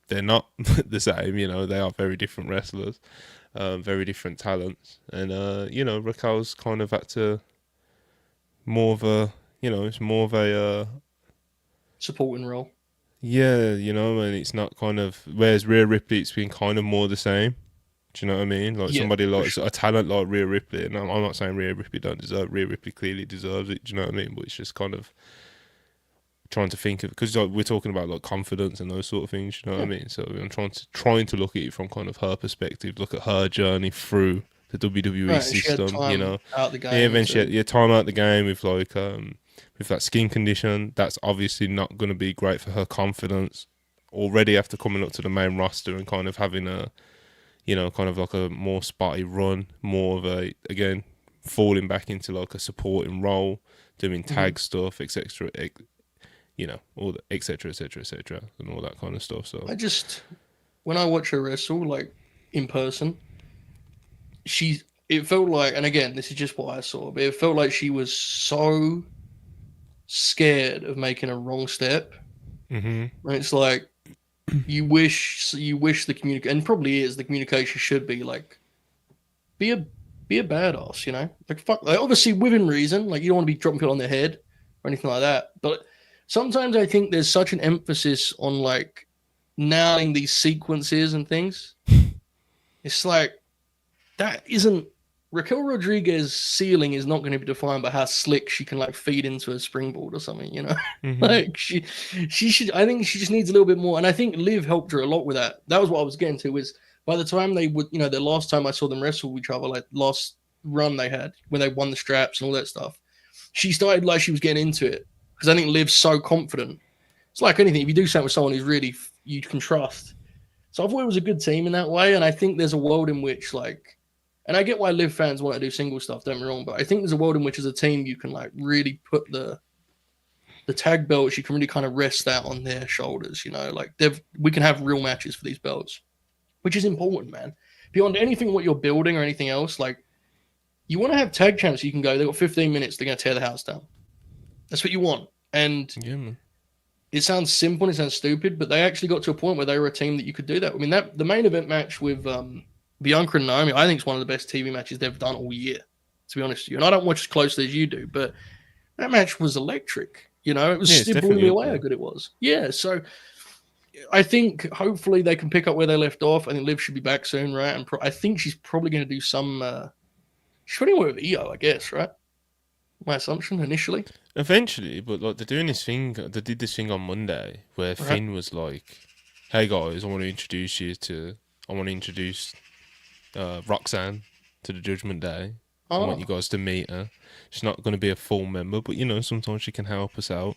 They're not the same. They are very different wrestlers, very different talents, and Raquel's kind of at to more of a, it's more of a supporting role. Yeah, and it's not kind of, whereas Rhea Ripley, it's been kind of more the same. Do you know what I mean? Like somebody like a talent like Rhea Ripley, and I'm not saying Rhea Ripley don't deserve. Rhea Ripley clearly deserves it. Do you know what I mean? But it's just kind of trying to think of, because we're talking about like confidence and those sort of things. You know what I mean? So I'm trying to look at it from kind of her perspective, look at her journey through the WWE system. Out the game. Yeah, she had time out the game with with that skin condition. That's obviously not going to be great for her confidence already after coming up to the main roster and kind of having a, kind of like a more spotty run, more of a, again, falling back into like a supporting role, doing tag stuff, etc. you know, all the etc. etc. etc. and all that kind of stuff. So When I watch her wrestle, like in person, it felt like, and again, this is just what I saw, but it felt like she was so scared of making a wrong step. mm-hmm. And it's like, you wish the communication, and probably is, the communication should be like, be a badass, you know, like fuck, like obviously within reason, like you don't want to be dropping people on their head or anything like that, but sometimes I think there's such an emphasis on like nailing these sequences and things. It's like, that isn't, Raquel Rodriguez's ceiling is not going to be defined by how slick she can like feed into a springboard or something, you know. Mm-hmm. Like she should. I think she just needs a little bit more, and I think Liv helped her a lot with that. That was what I was getting to. Was by the time they would, you know, the last time I saw them wrestle with each other, like last run they had when they won the straps and all that stuff, she started like she was getting into it because I think Liv's so confident. It's like anything. If you do something with someone who's really you can trust, so I thought it was a good team in that way, and I think there's a world in which like. And I get why Liv fans want to do single stuff, don't get me wrong, but I think there's a world in which as a team you can like really put the tag belts, you can really kind of rest that on their shoulders, you know, like we can have real matches for these belts, which is important, man. Beyond anything what you're building or anything else, like you want to have tag champs you can go, they've got 15 minutes, they're going to tear the house down. That's what you want. And Yeah, man. It sounds simple and it sounds stupid, but they actually got to a point where they were a team that you could do that. I mean, the main event match with Bianca and Naomi, I think it's one of the best TV matches they've done all year, to be honest with you. And I don't watch as closely as you do, but that match was electric. You know, it blew me away how good it was. Yeah, so I think hopefully they can pick up where they left off. I think Liv should be back soon, right? And I think she's probably going to do some. She's probably with EO, I guess, right? My assumption initially. Eventually, but like they're doing this thing. They did this thing on Monday where Finn was like, "Hey guys, I want to introduce Roxanne to the Judgment Day. I want you guys to meet her. She's not going to be a full member, but you know, sometimes she can help us out."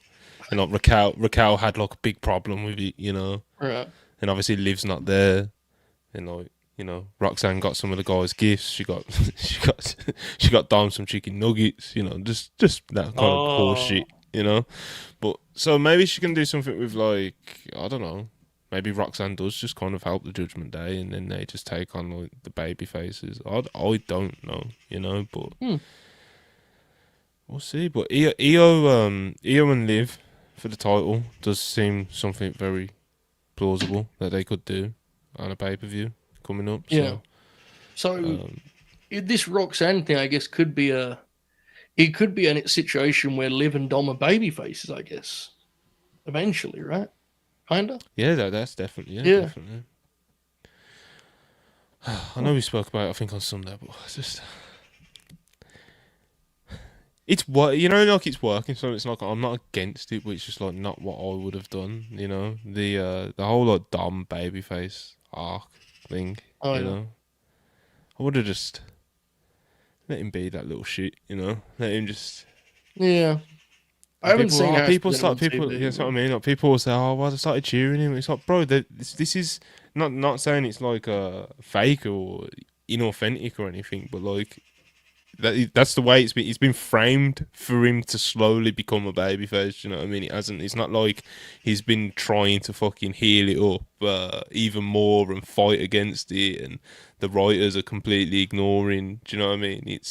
And like Raquel had like a big problem with it, you know. Right. And obviously Liv's not there, and like, you know, Roxanne got some of the guys' gifts. She got she got Dom some chicken nuggets, you know, just that kind of horse shit, you know. But so maybe she can do something with like, I don't know. Maybe Roxanne does just kind of help the Judgment Day, and then they just take on like the baby faces. I don't know, you know, but we'll see. But Io and Liv for the title does seem something very plausible that they could do on a pay-per-view coming up. Yeah. So this Roxanne thing, I guess, could be a situation where Liv and Dom are baby faces, I guess. Eventually, right? Kinda. Yeah, that's definitely definitely. I know we spoke about it, I think, on Sunday, but it's just it's what, you know, like it's working, so it's like I'm not against it, but it's just like not what I would have done, you know. The whole like Dom babyface arc thing, you know. I would have just let him be that little shit, you know. Let him just I haven't seen how people. That's what I mean. Like people will say, "Oh, well, I started cheering him." It's like, bro, this is not saying it's like fake or inauthentic or anything, but like that's the way it's been framed for him to slowly become a babyface. You know what I mean? It hasn't. It's not like he's been trying to fucking heal it up even more and fight against it, and the writers are completely ignoring. Do you know what I mean? It's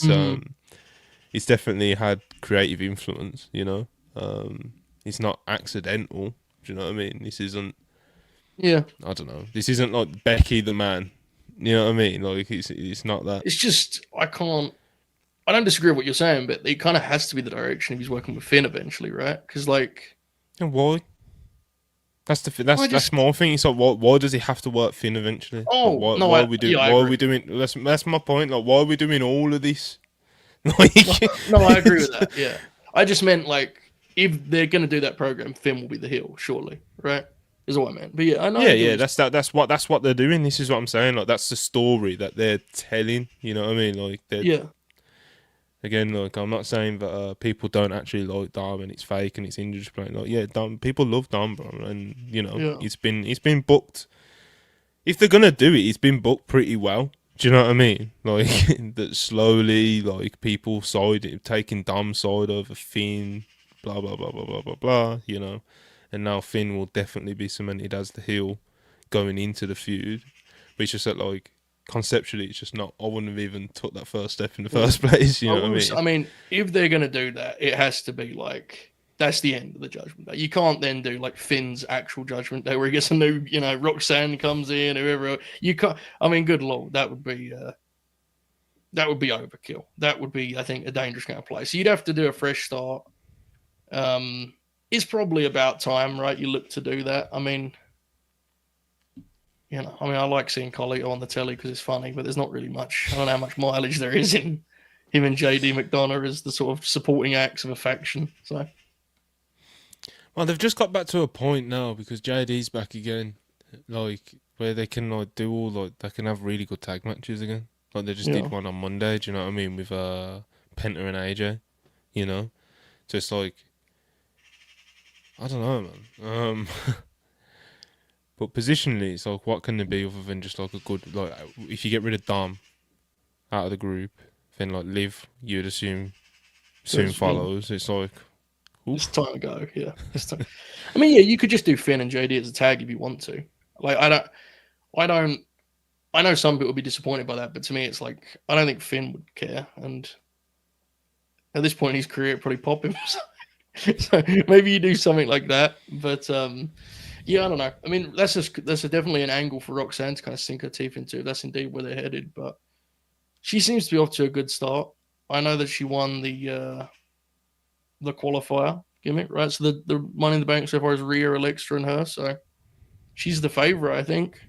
definitely had creative influence. You know. It's not accidental. Do you know what I mean? This isn't. Yeah. I don't know. This isn't like Becky the man. You know what I mean? Like it's not that. It's just I don't disagree with what you're saying, but it kind of has to be the direction if he's working with Finn eventually, right? Because like. And why? That's my thing. It's like why does he have to work Finn eventually? Oh, like, why are we doing? That's my point. Like why are we doing all of this? Like, no, I agree with that. Yeah, I just meant like. If they're going to do that program, Finn will be the heel, surely, right? Is what I meant. But yeah, I know. Yeah, that's what they're doing. This is what I'm saying. Like that's the story that they're telling. You know what I mean? Like Again, like I'm not saying that people don't actually like Dom and it's fake and it's English playing. Like Dom, people love Dom, bro, and you know it's been booked. If they're gonna do it, it's been booked pretty well. Do you know what I mean? Like that slowly, like people taking Dom's side over Finn. blah blah blah blah blah blah blah. And now Finn will definitely be cemented as the heel going into the feud. But it's just that like conceptually, it's just not. I wouldn't have even took that first step in the first place. You know what I mean? I mean, if they're gonna do that, it has to be like that's the end of the Judgment Day. You can't then do like Finn's actual Judgment Day where he gets a new, Roxanne comes in, whoever. You can't. I mean, good lord, that would be overkill. That would be, I think, a dangerous kind of play. So you'd have to do a fresh start. It's probably about time, right? You look to do that. I mean, I like seeing Colito on the telly because it's funny, but there's not really much. I don't know how much mileage there is in him and JD McDonough as the sort of supporting acts of a faction. So, well, they've just got back to a point now because JD's back again, like where they can like do all like they can have really good tag matches again. Like they just did one on Monday. Do you know what I mean with Penta and AJ? So it's like I don't know, man. But positionally, it's like, what can there be other than just like a good, like, if you get rid of Dom out of the group, then like Liv, you'd assume soon follows. It's like, oof. It's time to go. Yeah, I mean, yeah, you could just do Finn and JD as a tag if you want to. Like, I know some people would be disappointed by that, but to me, it's like I don't think Finn would care, and at this point in his career, it'd probably pop him. So maybe you do something like that, but yeah, I don't know. I mean, that's definitely an angle for Roxanne to kind of sink her teeth into. That's indeed where they're headed. But she seems to be off to a good start. I know that she won the qualifier gimmick, right? So the Money in the Bank so far is Rhea, Alexa, and her. So she's the favorite, I think,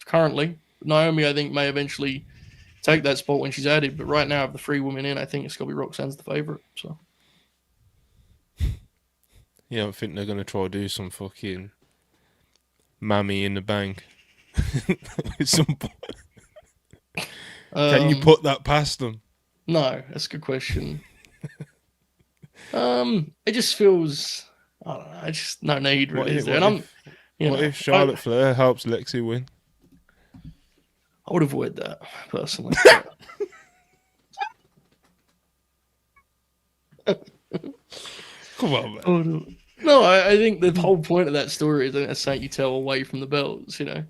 currently. Naomi, I think, may eventually take that spot when she's added. But right now, of the 3 women in, I think it's got to be Roxanne's the favorite. So. Yeah, I think they're going to try to do some fucking Mammy in the Bank at some point. Can you put that past them? No, that's a good question. It just feels, I don't know, just no need really. What if Charlotte Flair helps Lexi win? I would avoid that personally. Come on, man. No, I think the whole point of that story is that's something you tell away from the belts, I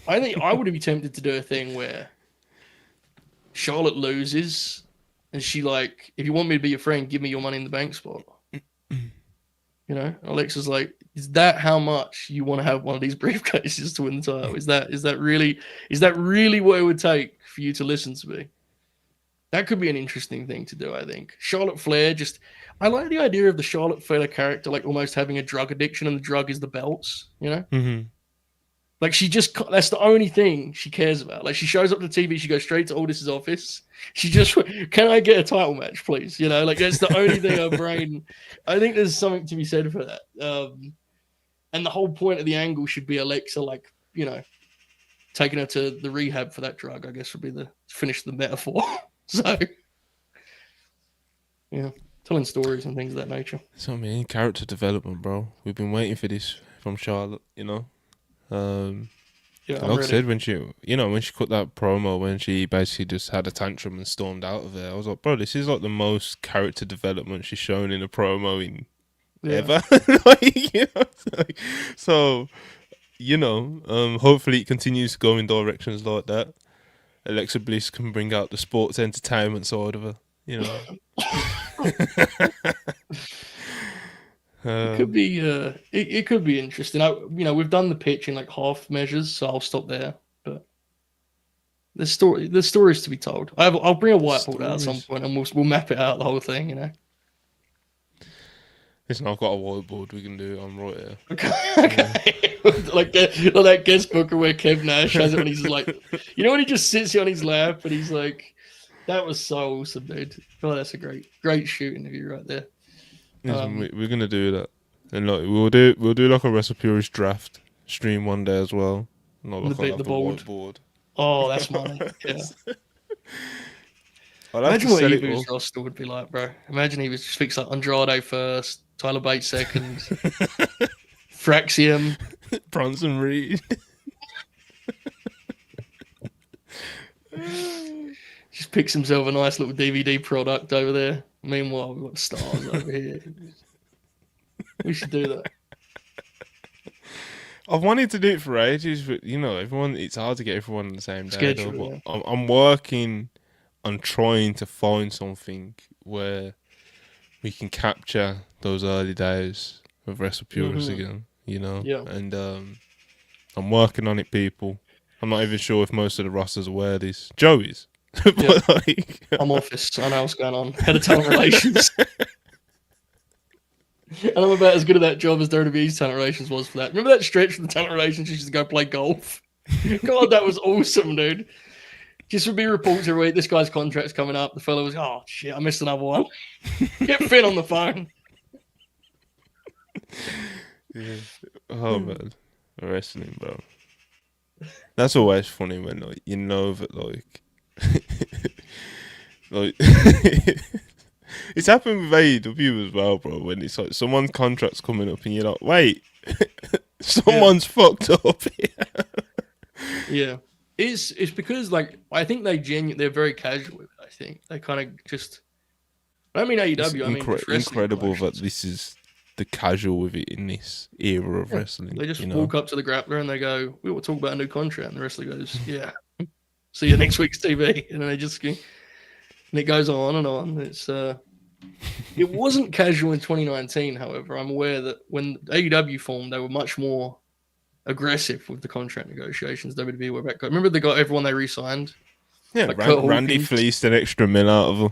think I would be tempted to do a thing where Charlotte loses and she like, if you want me to be your friend, give me your Money in the Bank spot. Alexa's like, is that how much you want to have one of these briefcases to win the title? Is that really what it would take for you to listen to me? That could be an interesting thing to do, I think. Charlotte Flair I like the idea of the Charlotte Flair character like almost having a drug addiction and the drug is the belts, Mm-hmm. Like that's the only thing she cares about. Like she shows up to TV, she goes straight to Aldis's office. She just, can I get a title match, please? Like that's the only thing her brain, I think there's something to be said for that. And the whole point of the angle should be Alexa, like, taking her to the rehab for that drug, I guess would be finish the metaphor. So, yeah, telling stories and things of that nature. So, I mean, character development, bro. We've been waiting for this from Charlotte, Yeah, like I said, when she cut that promo, when she basically just had a tantrum and stormed out of there, I was like, bro, this is like the most character development she's shown in a promo in ever. So, hopefully it continues to go in directions like that. Alexa Bliss can bring out the sports entertainment side of her, It could be it could be interesting. We've done the pitch in like half measures, so I'll stop there. But there's stories to be told. I'll bring a whiteboard out at some point and we'll map it out, the whole thing. Listen, I've got a whiteboard. We can do it. I'm right here. Okay. like that guest booker where Kev Nash has it when he's like, when he just sits on his lap and he's like, that was so awesome, dude. Oh, that's a great shoot interview right there. Listen, we're gonna do that, and like we'll do like a WrestlePurist draft stream one day as well. Not like the board. Whiteboard. Oh, that's money. Yeah. Imagine what Evu's roster would be like, bro. Imagine he was just fixed like Andrade first, Tyler Bates second, Fraxium, Bronson Reed. Just picks himself a nice little DVD product over there. Meanwhile, we've got stars over here. We should do that. I've wanted to do it for ages, but everyone. It's hard to get everyone on the same day, though. Schedule, But I'm working on trying to find something where we can capture those early days of Wrestle Purists again. Yeah. And I'm working on it, people. I'm not even sure if most of the rosters are aware of this. Joey's. Yeah. I'm office. I know what's going on. Head of talent relations. And I'm about as good at that job as WWE's talent relations was for that. Remember that stretch from the talent relations? She used to go play golf. God, that was awesome, dude. Just would be reports every week. This guy's contract's coming up. The fellow was, oh shit, I missed another one. Get Finn on the phone. Yeah. Oh man, wrestling, bro. That's always funny when that like it's happened with AEW as well, bro. When it's like someone's contract's coming up and you're like, wait, someone's fucked up here. Yeah, it's because like I think they're very casual with it. I think they kind of just. I mean AEW. I mean incredible that this is the casual with it in this era of wrestling. They just walk up to the grappler and they go, "We want to talk about a new contract," and the wrestler goes, "Yeah, see you next week's TV," and then they just and it goes on and on. It's it wasn't casual in 2019. However, I'm aware that when AEW formed, they were much more aggressive with the contract negotiations. WWE were back. Remember they got everyone they re-signed. Yeah, like Randy fleeced an extra $1 million out of them.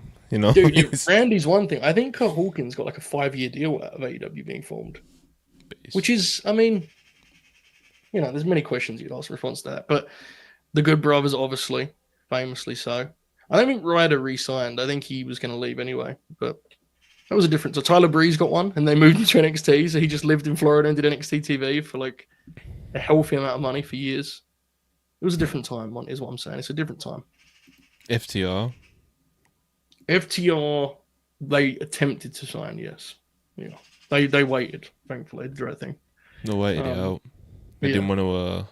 Dude, Randy's one thing. I think Kurt Hawkins got like a 5-year deal out of AEW being formed, which is, I mean, there's many questions you'd ask in response to that. But the Good Brothers, obviously, famously so. I don't think Ryder re-signed. I think he was going to leave anyway. But that was a difference. So Tyler Breeze got one, and they moved him to NXT. So he just lived in Florida and did NXT TV for like a healthy amount of money for years. It was a different time, is what I'm saying. It's a different time. FTR, they attempted to sign, yes. Yeah. They waited, thankfully, they did the right thing. They waited it out. They didn't want to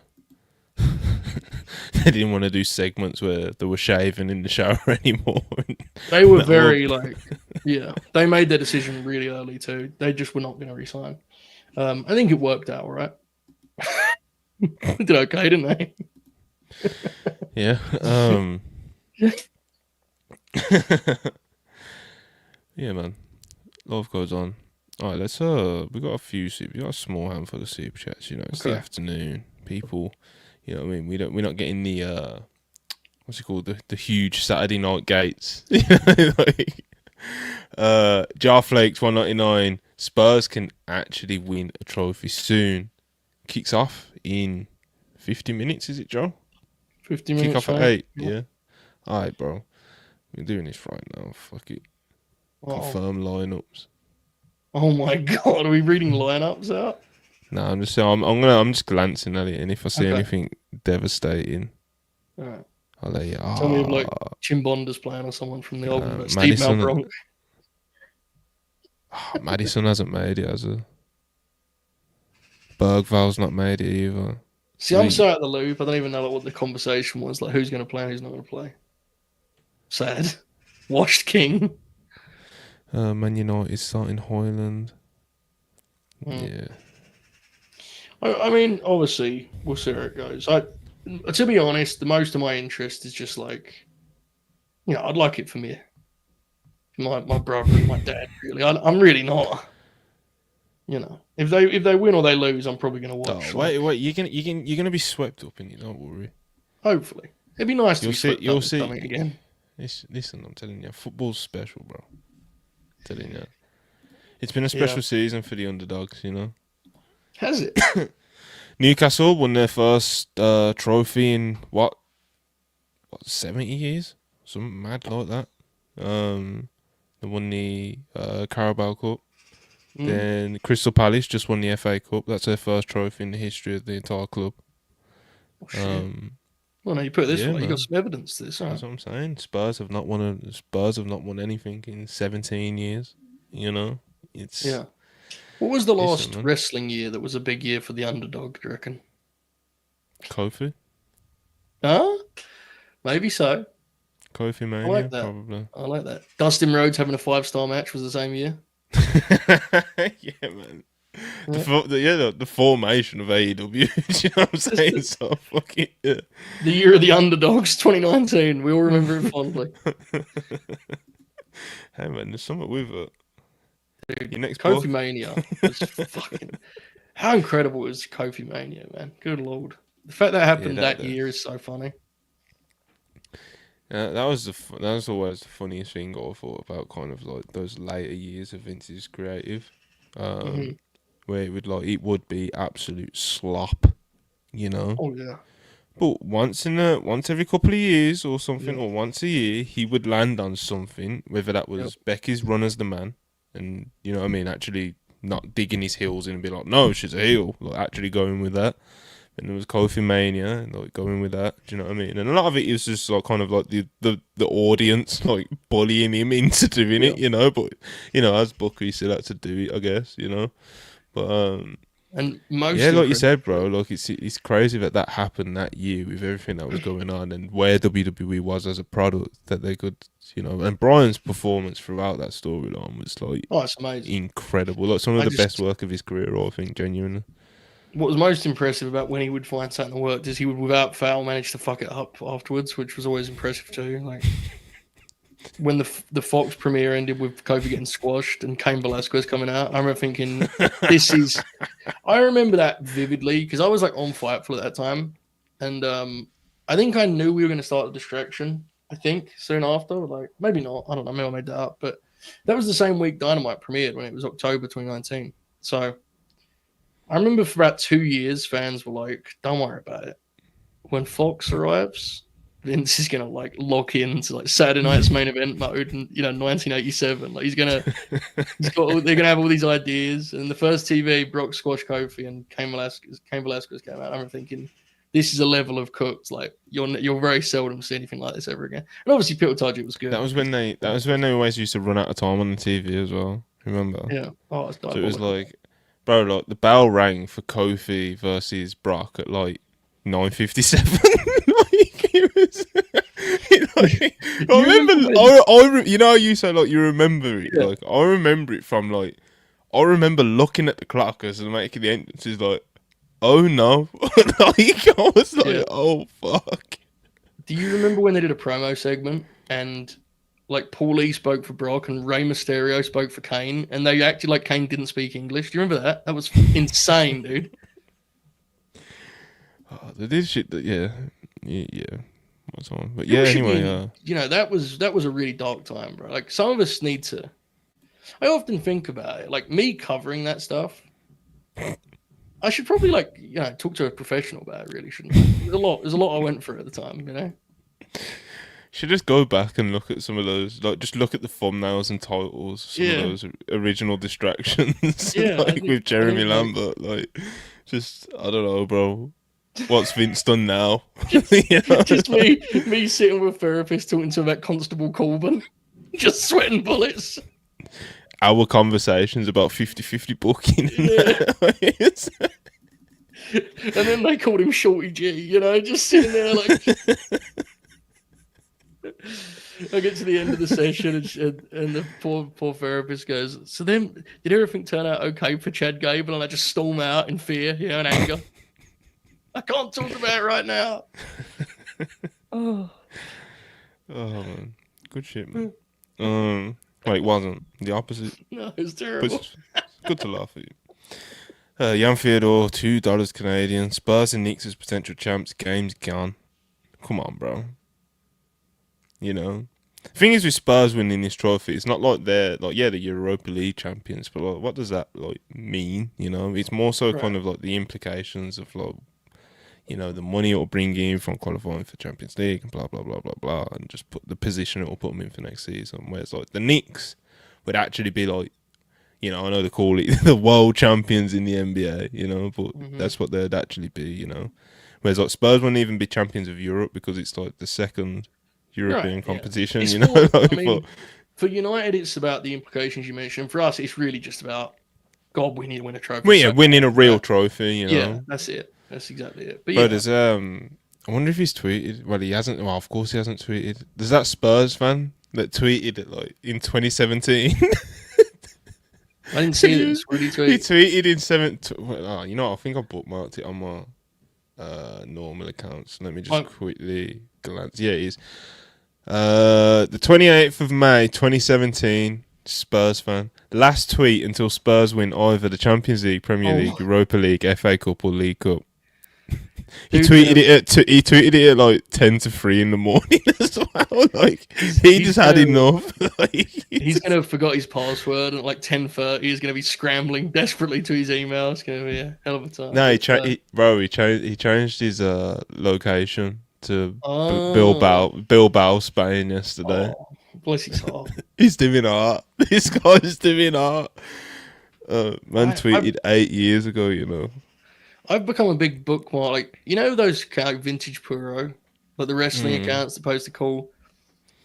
they didn't want to do segments where they were shaving in the shower anymore. They were very they made their decision really early too. They just were not going to resign. I think it worked out, right? They did okay, didn't they? Yeah. Yeah, man. Life goes on. All right, let's we got a small handful of super chats. It's the afternoon. People, what I mean. We're not getting the what's it called, the huge Saturday night gates. Like, Jar Flakes 199. Spurs can actually win a trophy soon. Kicks off in 50 minutes. Is it, Joe? 50 minutes. Kick off at 8. Yeah. All right, bro. We're doing this right now. Fuck it. Confirm lineups. Oh my god, are we reading lineups out? No, I'm just saying. I'm just glancing at it, and if I see anything devastating, all right, I'll let you. Tell me if like Chimbonda's playing or someone from the old Steve Malbronk. Madison hasn't made it, has he? Bergval's not made it either. See, I'm so out of the loop. I don't even know what the conversation was. Like, who's going to play and who's not going to play. Sad. Washed King. Man United starting Hoyland. Yeah. I mean, obviously, we'll see where it goes. To be honest, the most of my interest is just like, I'd like it for me. My brother and my dad, really. I'm really not. If they win or they lose, I'm probably going to watch. Oh, wait, you're gonna be swept up in it. Don't worry. Hopefully, it'd be nice to be swept up. You'll see again. Listen, I'm telling you, football's special, bro. I'm telling you, it's been a special season for the underdogs. Has it? Newcastle won their first trophy in what 70 years, something mad like that. They won the Carabao Cup. Then Crystal Palace just won the FA Cup. That's their first trophy in the history of the entire club. Well, no, you put it this way, you got some evidence to this. That's what I'm saying. Spurs have not won anything in 17 years. It's What was the last wrestling year that was a big year for the underdog? Do you reckon? Kofi. Maybe so. Kofi I Mania, like that. probably. I like that. Dustin Rhodes having a 5-star match was the same year. Yeah, man. Yeah. The formation of AEW. Do you know what I'm saying? So fuck it. Yeah. The year of the underdogs, 2019. We all remember it fondly. Hey man, there's something with it. Dude, Your next Kofi book? Mania was fucking. How incredible was Kofi Mania, man? Good lord. The fact that happened that year is so funny. Yeah, that was always the funniest thing I thought about, kind of like those later years of Vince's creative, where it would be absolute slop, you know. Oh yeah. But once every couple of years or something, Yeah. or once a year, he would land on something, whether that was Becky's run as the man, and you know what I mean, actually not digging his heels in and be like, no, she's a heel, like actually going with that. And there was Kofi Mania, and like going with that. Do you know what I mean? And a lot of it is just like kind of like the audience like bullying him into doing it, you know. But you know, as Booker, he still had to do it, I guess, you know. But and most yeah, like you said, bro, like it's crazy that happened that year with everything that was going on and where WWE was as a product, that they could, you know. And Brian's performance throughout that storyline was like, it's amazing, incredible. Like some of the best work of his career, I think, genuinely. What was most impressive about when he would find something that worked is he would, without fail, manage to fuck it up afterwards, which was always impressive too. Like when the Fox premiere ended with Kofi getting squashed and Cain Velasquez coming out, I remember thinking, "This is." I remember that vividly because I was like on Fightful at that time, and I think I knew we were going to start the distraction. I think soon after, like maybe not. I don't know. Maybe I made that up, but that was the same week Dynamite premiered when it was October 2019. So. I remember for about 2 years, fans were like, "Don't worry about it. When Fox arrives, Vince is gonna like lock into like Saturday night's main event mode, and 1987. Like they're gonna have all these ideas." And the first TV, Brock squashed Kofi, and Cain Velasquez came out. I remember thinking, "This is a level of cooked. Like you'll very seldom see anything like this ever again." And obviously, people told you it was good. That was when they always used to run out of time on the TV as well. Remember? Yeah. Oh, it's so it was like. Bro, like the bell rang for Kofi versus Brock at like 9:57. Like it was. I remember. You know, how you say like you remember it. Yeah. Like I remember it from like. I remember looking at the clock as I'm making the entrances. Like, oh no! Like I was like, oh fuck. Do you remember when they did a promo segment and? Like Paulie spoke for Brock and Rey Mysterio spoke for Cain, and they acted like Cain didn't speak English. Do you remember that? That was insane, dude. Oh, they did shit that, yeah. What's on? But yeah, anyway, that was a really dark time, bro. Like some of us need to. I often think about it, like me covering that stuff. I should probably talk to a professional about it. Really, shouldn't I? There's a lot I went through at the time, you know. Should just go back and look at some of those, like just look at the thumbnails and titles, some of those original distractions, like with Jeremy Lambert, like just I don't know, bro. What's Vince done now? just me sitting with a therapist talking to him about Constable Corbin, just sweating bullets. Our conversations about 50-50 booking. And then they called him Shorty G, just sitting there like. I get to the end of the session and the poor therapist goes, "So then, did everything turn out okay for Chad Gable?" And I just storm out in fear, and anger. I can't talk about it right now. Oh man, good shit, man. It wasn't the opposite. No, it's terrible. But it's good to laugh at you. Jan Theodore, $2 Canadian. Spurs and Knicks as potential champs. Game's gone. Come on, bro. You know, the thing is with Spurs winning this trophy, it's not like they're like the Europa League champions, but like, what does that like mean? You know, it's more so kind of like the implications of like, the money it'll bring in from qualifying for Champions League and blah blah blah blah blah, and just put the position it'll put them in for next season. Whereas like the Knicks would actually be like, I know they call it the world champions in the NBA, but that's what they'd actually be, Whereas like Spurs wouldn't even be champions of Europe because it's like the second European competition, for United, it's about the implications you mentioned. For us, it's really just about God, we need to win a trophy. Well, winning a real trophy, Yeah, that's it. That's exactly it. But there's I wonder if he's tweeted. Well, he hasn't. Well, of course he hasn't tweeted. There's that Spurs fan that tweeted it like in 2017. I didn't see this. What did he tweet? He tweeted in Oh, you know, I think I bookmarked it on my normal accounts. Let me just quickly glance. Yeah, it is. The 28th of May, 2017. Spurs fan. Last tweet until Spurs win either the Champions League, Premier League, Europa League, FA Cup, or League Cup. He tweeted it at like 10 to 3 in the morning as well. Like he just had enough. He's gonna have forgot his password, and at like 10:30 he's gonna be scrambling desperately to his email. It's gonna be a hell of a time. No, he changed his location to Bilbao, Spain yesterday. Oh, bless his heart. He's doing art. This guy's doing art. Man tweeted 8 years ago, you know. I've become a big bookmark, like, you know those like vintage Puro, like the wrestling accounts that post a call.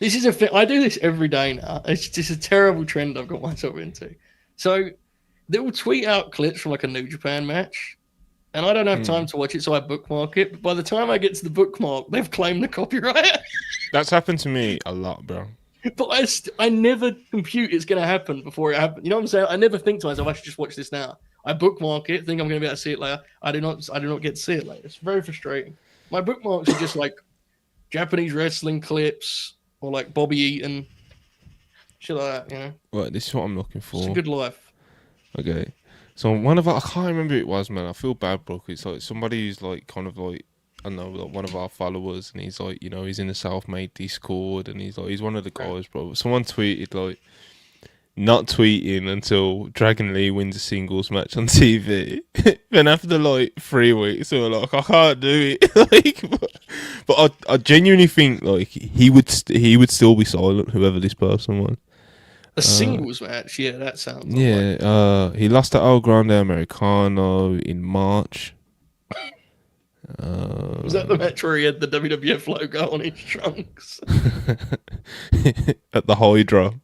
This is a thing. I do this every day now. It's just a terrible trend I've got myself into. So they will tweet out clips from like a New Japan match, and I don't have time to watch it, so I bookmark it. But by the time I get to the bookmark, they've claimed the copyright. That's happened to me a lot, bro. But I never compute it's going to happen before it happens. You know what I'm saying? I never think to myself, I should just watch this now. I bookmark it, think I'm going to be able to see it later. I do not get to see it later. It's very frustrating. My bookmarks are just like Japanese wrestling clips or like Bobby Eaton, shit like that, you know? Right, this is what I'm looking for. It's a good life. Okay. So I can't remember who it was, man. I feel bad, bro. It's like somebody who's like kind of like, I don't know, like one of our followers, and he's like, you know, he's in the self-made Discord, and he's one of the guys, bro. Someone tweeted like, not tweeting until Dragon Lee wins a singles match on TV. Then after like 3 weeks, they were like, I can't do it. Like, but I genuinely think like he would still be silent, whoever this person was. A singles match, yeah, that sounds. He lost at El Grande Americano in March. Was that the match where he had the WWF logo on his trunks? At the Hydra.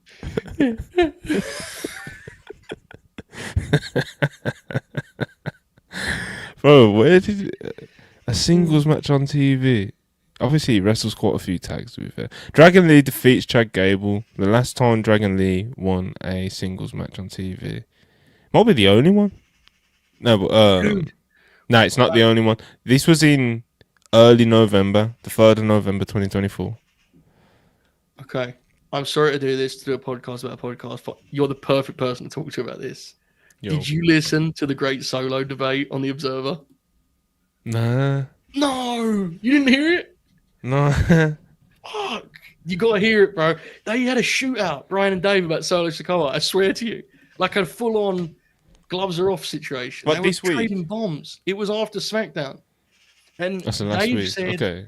Bro, where did a singles match on TV? Obviously, he wrestles quite a few tags, to be fair. Dragon Lee defeats Chad Gable. The last time Dragon Lee won a singles match on TV. Might be the only one. No, but no, it's not the only one. This was in early November, the 3rd of November, 2024. Okay. I'm sorry to do this, to do a podcast about a podcast, but you're the perfect person to talk to about this. Yo. Did you listen to the great solo debate on The Observer? Nah. No! You didn't hear it? No. Fuck! You gotta hear it, bro. They had a shootout, Brian and Dave, about Solo Sikoa. I swear to you. Like a full-on gloves are off situation. Like they this were week? trading bombs. It was after SmackDown. And that's the last Dave week. said, okay.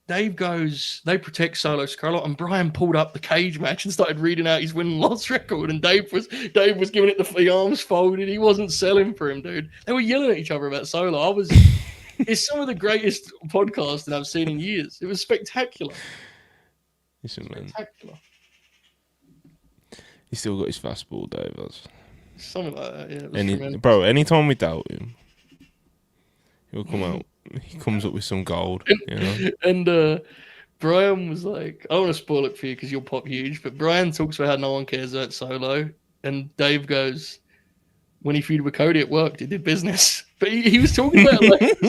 Dave goes, they protect Solo Sikoa, and Brian pulled up the cage match and started reading out his win-loss record, and Dave was giving it the arms folded. He wasn't selling for him, dude. They were yelling at each other about Solo. It's some of the greatest podcasting I've seen in years. It was spectacular. Spectacular. He still got his fastball, Dave. Something like that, yeah. Bro, anytime we doubt him, he'll come out. He comes up with some gold, you know. And Brian was like, I don't want to spoil it for you because you'll pop huge, but Brian talks about how no one cares about Solo, and Dave goes, when he feuded with Cody, it worked. It did business. But he was talking about it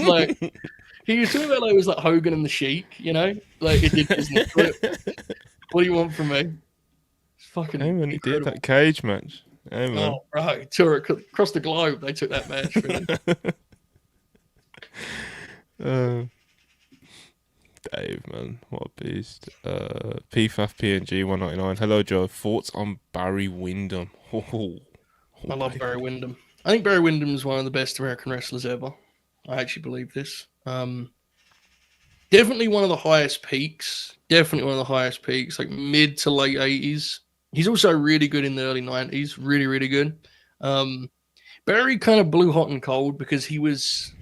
was like Hogan and the Sheik, you know, like it did business. What do you want from me? It's fucking. Hey, when he did that cage match. Hey, man. Oh, bro, tour across the globe. They took that match. Dave, man, what a beast. PFAF PNG 199. Hello, Joe. Thoughts on Barry Windham? I love Barry Windham. I think Barry Windham is one of the best American wrestlers ever. I actually believe this. Definitely one of the highest peaks. Like mid to late 80s. He's also really good in the early 90s. Really, really good. Barry kind of blew hot and cold because he was...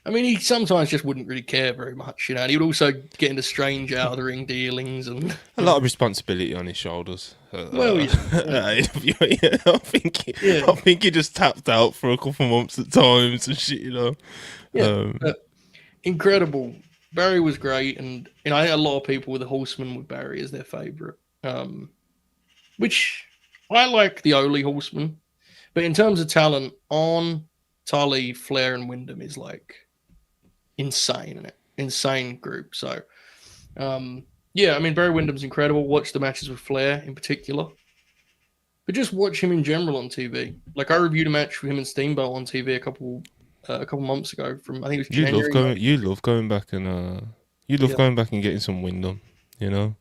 I mean, he sometimes just wouldn't really care very much, you know. And he would also get into strange out of the ring dealings and a lot of responsibility on his shoulders. Well, yeah. I think he just tapped out for a couple months at times and shit, you know. Yeah, but incredible. Barry was great, and I think a lot of people with the Horseman with Barry as their favorite. Which I like the Oli Horseman, but in terms of talent, on Tully, Flair, and Wyndham is like insane in it. Insane group. So, yeah, I mean, Barry Wyndham's incredible. Watch the matches with Flair in particular, but just watch him in general on TV. Like I reviewed a match with him and Steamboat on TV a couple months ago. From I think it was January. You love going back and going back and getting some Wyndham. You know.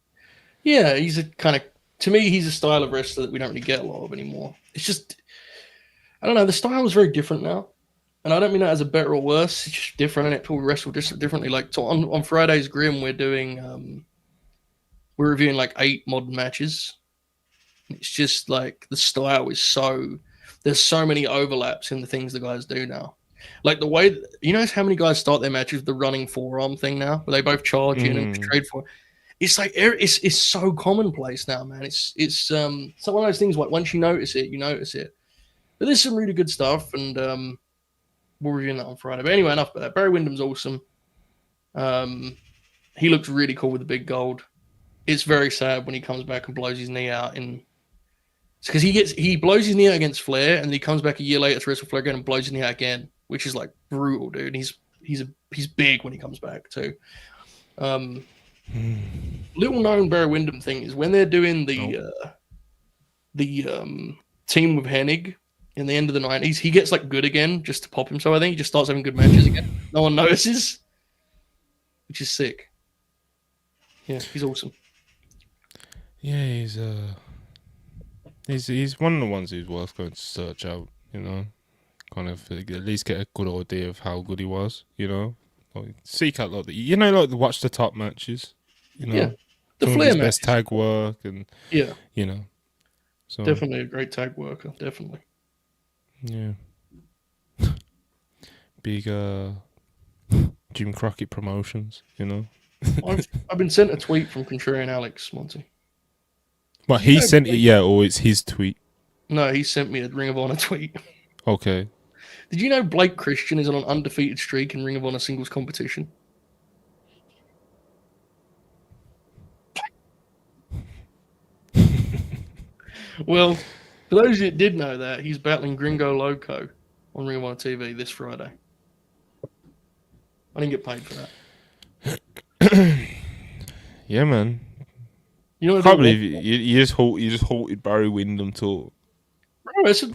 Yeah, he's a kind of to me he's a style of wrestler that we don't really get a lot of anymore. It's just I don't know. The style is very different now. And I don't mean that as a better or worse. It's just different, and people wrestle differently. Like on Friday's Grim, we're doing we're reviewing like 8 modern matches. It's just like the style is so there's so many overlaps in the things the guys do now. Like the way you know how many guys start their matches with the running forearm thing now, where they both charge in and trade for. It's like it's so commonplace now, man. It's one of those things like once you notice it, you notice it. But there's some really good stuff, and we'll review that on Friday. But anyway, enough about that. Barry Wyndham's awesome. He looks really cool with the big gold. It's very sad when he comes back and blows his knee out because he blows his knee out against Flair, and then he comes back a year later to wrestle Flair again and blows his knee out again, which is like brutal, dude. He's big when he comes back too. Little known Barry Windham thing is when they're doing the team with Hennig in the end of the 90s, he gets like good again just to pop himself. I think he just starts having good matches again. No one notices, which is sick. Yeah, he's awesome. Yeah, he's one of the ones who's worth going to search out. You know, kind of at least get a good idea of how good he was. You know, like, seek out watch the top matches. You know, yeah, the Flair match, best tag work, and yeah, you know, so definitely a great tag worker, definitely. Yeah, big Jim Crockett Promotions. You know, I've been sent a tweet from Contrarian Alex Monty. Well, he sent it, yeah, or it's his tweet. No, he sent me a Ring of Honor tweet. Okay. Did you know Blake Christian is on an undefeated streak in Ring of Honor singles competition? Well, for those that did know that, he's battling Gringo Loco on Ring of Honor TV this Friday. I didn't get paid for that. Yeah, man. You know what I can't believe you just halted Barry Windham to.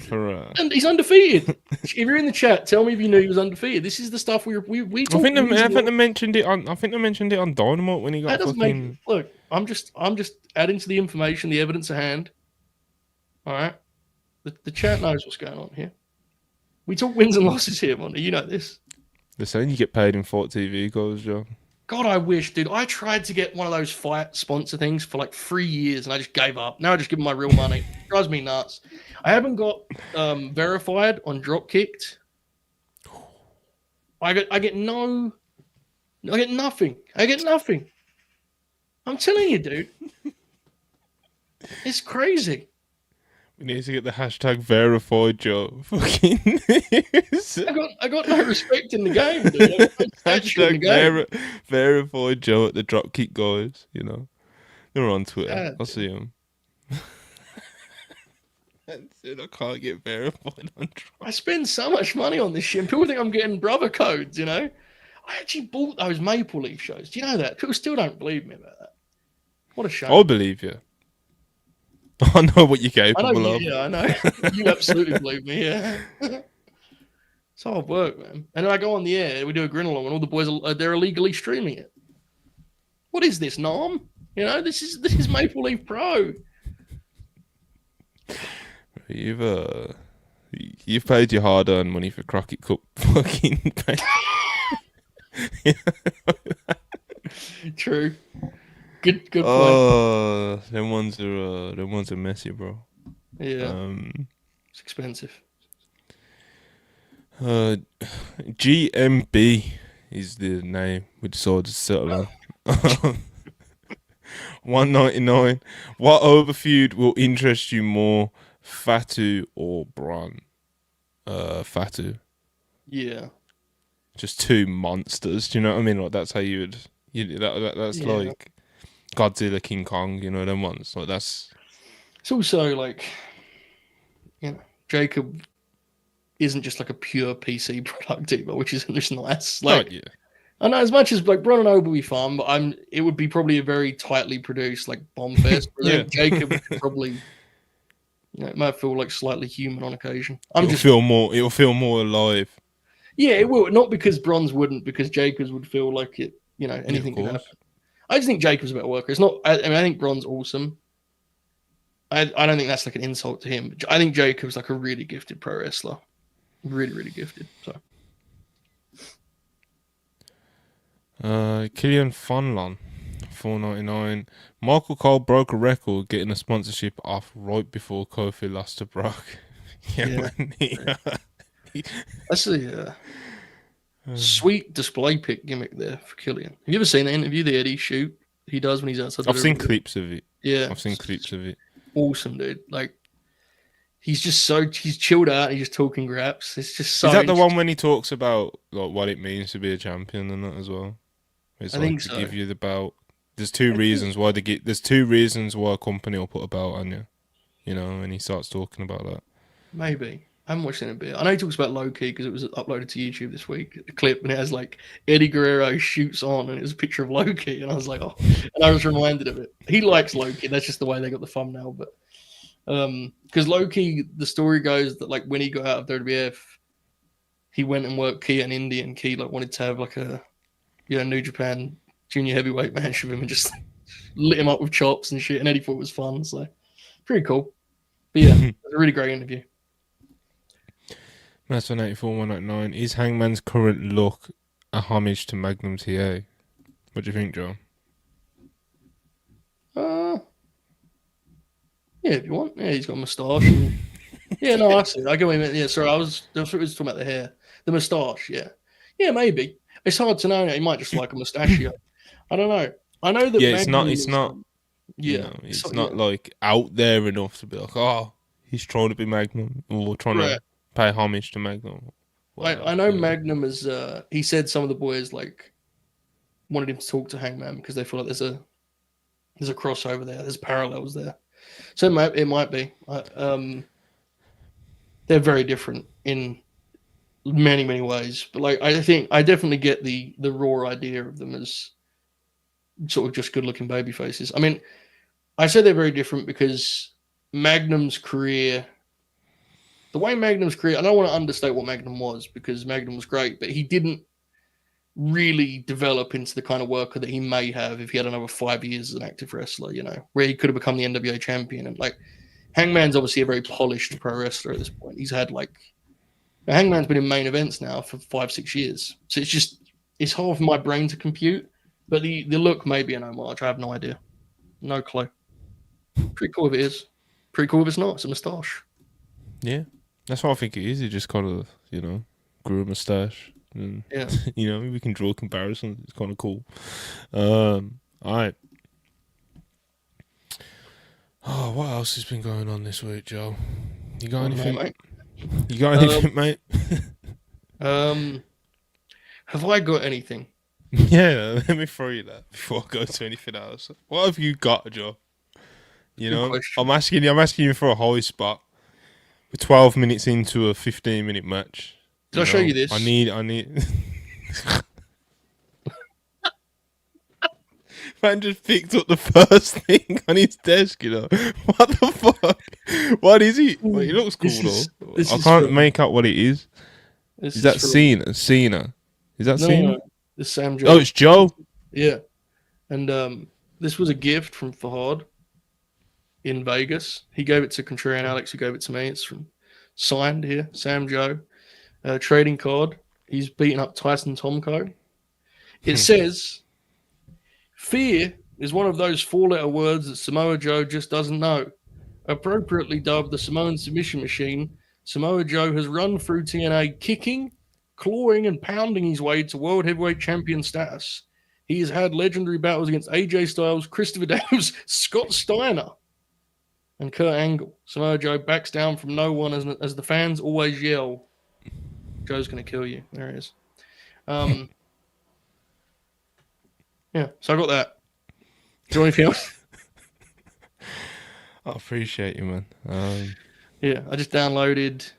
Bro, and he's undefeated. If you're in the chat, tell me if you knew he was undefeated. This is the stuff we talk. I think they mentioned it on. I think they mentioned it on Dynamite when he got fucking. Look, I'm just adding to the information, the evidence at hand. All right, the chat knows what's going on here. We talk wins and losses here, Monty. You know this. They're saying you get paid in Fight TV goals, John. God, I wish, dude. I tried to get one of those fight sponsor things for like 3 years, and I just gave up. Now I just give them my real money. It drives me nuts. I haven't got verified on Dropkicked. I get nothing. I get nothing. I'm telling you, dude. It's crazy. We need to get the hashtag verified Joe. Fucking. I got no respect in the game, dude. Hashtag verified Joe at the Dropkick guys. You know, they're on Twitter. God, I'll see them. I can't get verified on Dropkick. I spend so much money on this shit. And people think I'm getting brother codes. You know, I actually bought those Maple Leaf shows. Do you know that? People still don't believe me about that. What a shame. I believe you. I know what you're capable of. Yeah, I know. You absolutely believe me, yeah. It's hard work, man. And then I go on the air, we do a grin along, and all the boys they're illegally streaming it. What is this, Norm? You know, this is Maple Leaf Pro. You've paid your hard-earned money for Crockett Cup fucking. True. Good point. Oh, them ones are messy, bro. Yeah. It's expensive. GMB is the name we decided to settle on. $1.99. What over feud will interest you more, Fatu or Braun? Fatu. Yeah. just two monsters. Do you know what I mean? Like that's how you would. That's Yeah. like Godzilla, King Kong. You know them ones. Like that's. It's also like, Jacob isn't just like a pure PC product either, which is just nice. Like, Yeah. I know as much as like Braun and Oba would be fun, but it would be probably a very tightly produced like bomb fest. I think Jacob could probably, it might feel like slightly human on occasion. It'll feel more alive. Yeah, it will. Not because Bronze wouldn't, because Jacobs would feel like it. Anything could happen. I just think Jacob's a better worker. It's not. I think Bronze awesome. I don't think that's like an insult to him. But I think Jacob's like a really gifted pro wrestler. Really, really gifted. So. Killian Funlon, $4.99. Michael Cole broke a record getting a sponsorship off right before Kofi lost to Brock. Man. That's a sweet display pic gimmick there for Killian. Have you ever seen that interview, the Eddie shoot he does when he's outside? I've seen clips of it. Yeah. I've seen clips of it. Awesome, dude. Like, he's chilled out. He's just talking graps. It's just so. Is that the one when he talks about like what it means to be a champion and that as well? It's I like think to so. give you the belt. There's two reasons why There's two reasons why a company will put a belt on you. And he starts talking about that. Maybe. I haven't watched it in a bit. I know he talks about Low-Key because it was uploaded to YouTube this week, a clip, and it has like Eddie Guerrero shoots on, and it's a picture of Low-Key, and I was like, oh, and I was reminded of it. He likes Low-Key. That's just the way they got the thumbnail. But because Low-Key, the story goes that like when he got out of WWF, he went and worked Key in India, and Key like wanted to have like a New Japan junior heavyweight match with him and just lit him up with chops and shit, and Eddie thought it was fun. So pretty cool. But yeah, it was a really great interview. That's 184, 199. Is Hangman's current look a homage to Magnum TA? What do you think, Joe? Yeah, if you want. Yeah, he's got a moustache. And... yeah, no, I see. I get what you meant. Yeah, sorry, I was talking about the hair. The moustache, yeah. Yeah, maybe. It's hard to know. He might just like a mustachio. I don't know. I know that. Yeah, Magnum it's not. Yeah, it's not like out there enough to be like, oh, he's trying to be Magnum or trying to pay homage to Magnum. I know Magnum is. He said some of the boys like wanted him to talk to Hangman because they feel like there's a crossover there. There's parallels there. So it might be. They're very different in many, many ways. But like I think I definitely get the raw idea of them as sort of just good looking baby faces. I mean, I say they're very different because Magnum's career, I don't want to understate what Magnum was because Magnum was great, but he didn't really develop into the kind of worker that he may have if he had another 5 years as an active wrestler, where he could have become the NWA champion. And like Hangman's obviously a very polished pro wrestler at this point. He's had Hangman's been in main events now for 5-6 years. So it's hard for my brain to compute, but the look may be an homage. I have no idea. No clue. Pretty cool if it is. Pretty cool if it's not. It's a moustache. Yeah. That's what I think it is. He just kind of, grew a moustache. And, we can draw comparisons. It's kind of cool. All right. Oh, what else has been going on this week, Joe? You got anything? Mate? You got anything, mate? Have I got anything? Yeah, let me throw you that before I go to anything else. What have you got, Joe? I'm asking you for a high spot. We're 12 minutes into a 15-minute match. Did I show you this? I need. Man just picked up the first thing on his desk, What the fuck? What is he? Well, he looks cool, though. I can't make out what it is. Is that Cena? Is that Cena? No. This is Sam Joe. Oh, it's Joe? Yeah. And this was a gift from Fahad in Vegas. He gave it to Contrarian Alex, who gave it to me. It's signed here, Sam Joe. Trading card. He's beating up Tyson Tomko. It says, fear is one of those 4-letter words that Samoa Joe just doesn't know. Appropriately dubbed the Samoan submission machine, Samoa Joe has run through TNA kicking, clawing, and pounding his way to World Heavyweight Champion status. He has had legendary battles against AJ Styles, Christopher Daniels, Scott Steiner, and Kurt Angle. Samoa Joe backs down from no one as the fans always yell, Joe's going to kill you. There it is. Um, yeah, so I got that. Do you want anything else? I appreciate you, man. Yeah, I just downloaded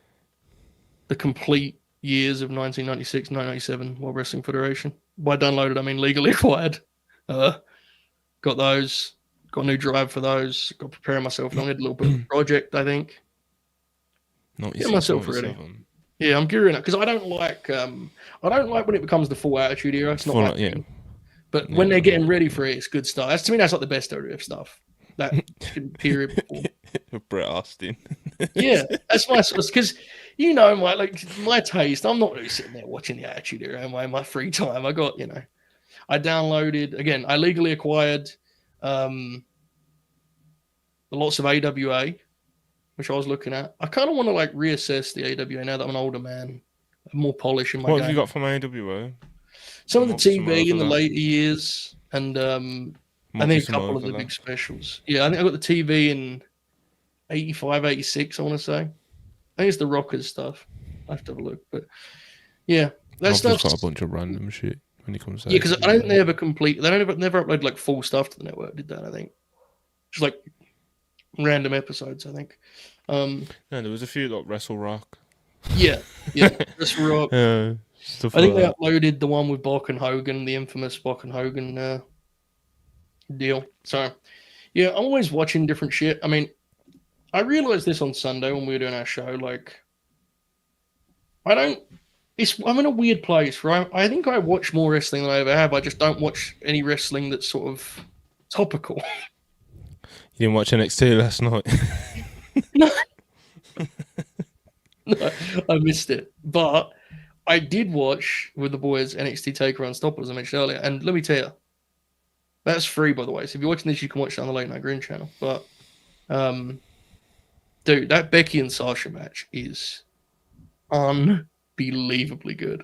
the complete years of 1996 and 1997 World Wrestling Federation. By downloaded, I mean legally acquired. Got those. Got a new drive for those. Got preparing myself. I'm going to do a little bit of a project, I think. Get 96, myself ready. 97. Yeah, I'm gearing up because I don't like when it becomes the full Attitude Era. It's not Full, that yeah. thing. But Yeah, when they're I getting know. ready for it, it's good stuff. That's, to me, that's like the best WWF stuff. That period before. Bret Austin. Yeah, that's my source because my taste. I'm not really sitting there watching the Attitude Era in my free time. I got I downloaded again. I legally acquired lots of AWA, which I was looking at. I kind of want to reassess the AWA now that I'm an older man, have more polish in my What game. have you got from AWA? Some of the Might be some TV in the overlap. later years, and I Might be think a some couple of the overlap. big specials. Yeah, I think I got the TV in 85, 86, I want to say. I think it's the Rockers stuff. I have to have a look. But yeah, that I've stuff. just got a bunch of random shit when it comes to Yeah, because I don't think AWA. they ever complete. They don't never upload full stuff to the network, did that? I think just random episodes. I think. Yeah, there was a few like Wrestle Rock. Yeah. That's right. Stuff I think like they that. uploaded the one with Bach and Hogan, the infamous Bach and Hogan deal. So, yeah, I'm always watching different shit. I mean, I realized this on Sunday when we were doing our show. I'm in a weird place, right? I think I watch more wrestling than I ever have. I just don't watch any wrestling that's sort of topical. You didn't watch NXT last night. No, I missed it. But I did watch with the boys NXT TakeOver Unstoppable, as I mentioned earlier. And let me tell you, that's free, by the way. So if you're watching this, you can watch it on the Late Night Green channel. But, dude, that Becky and Sasha match is unbelievably good.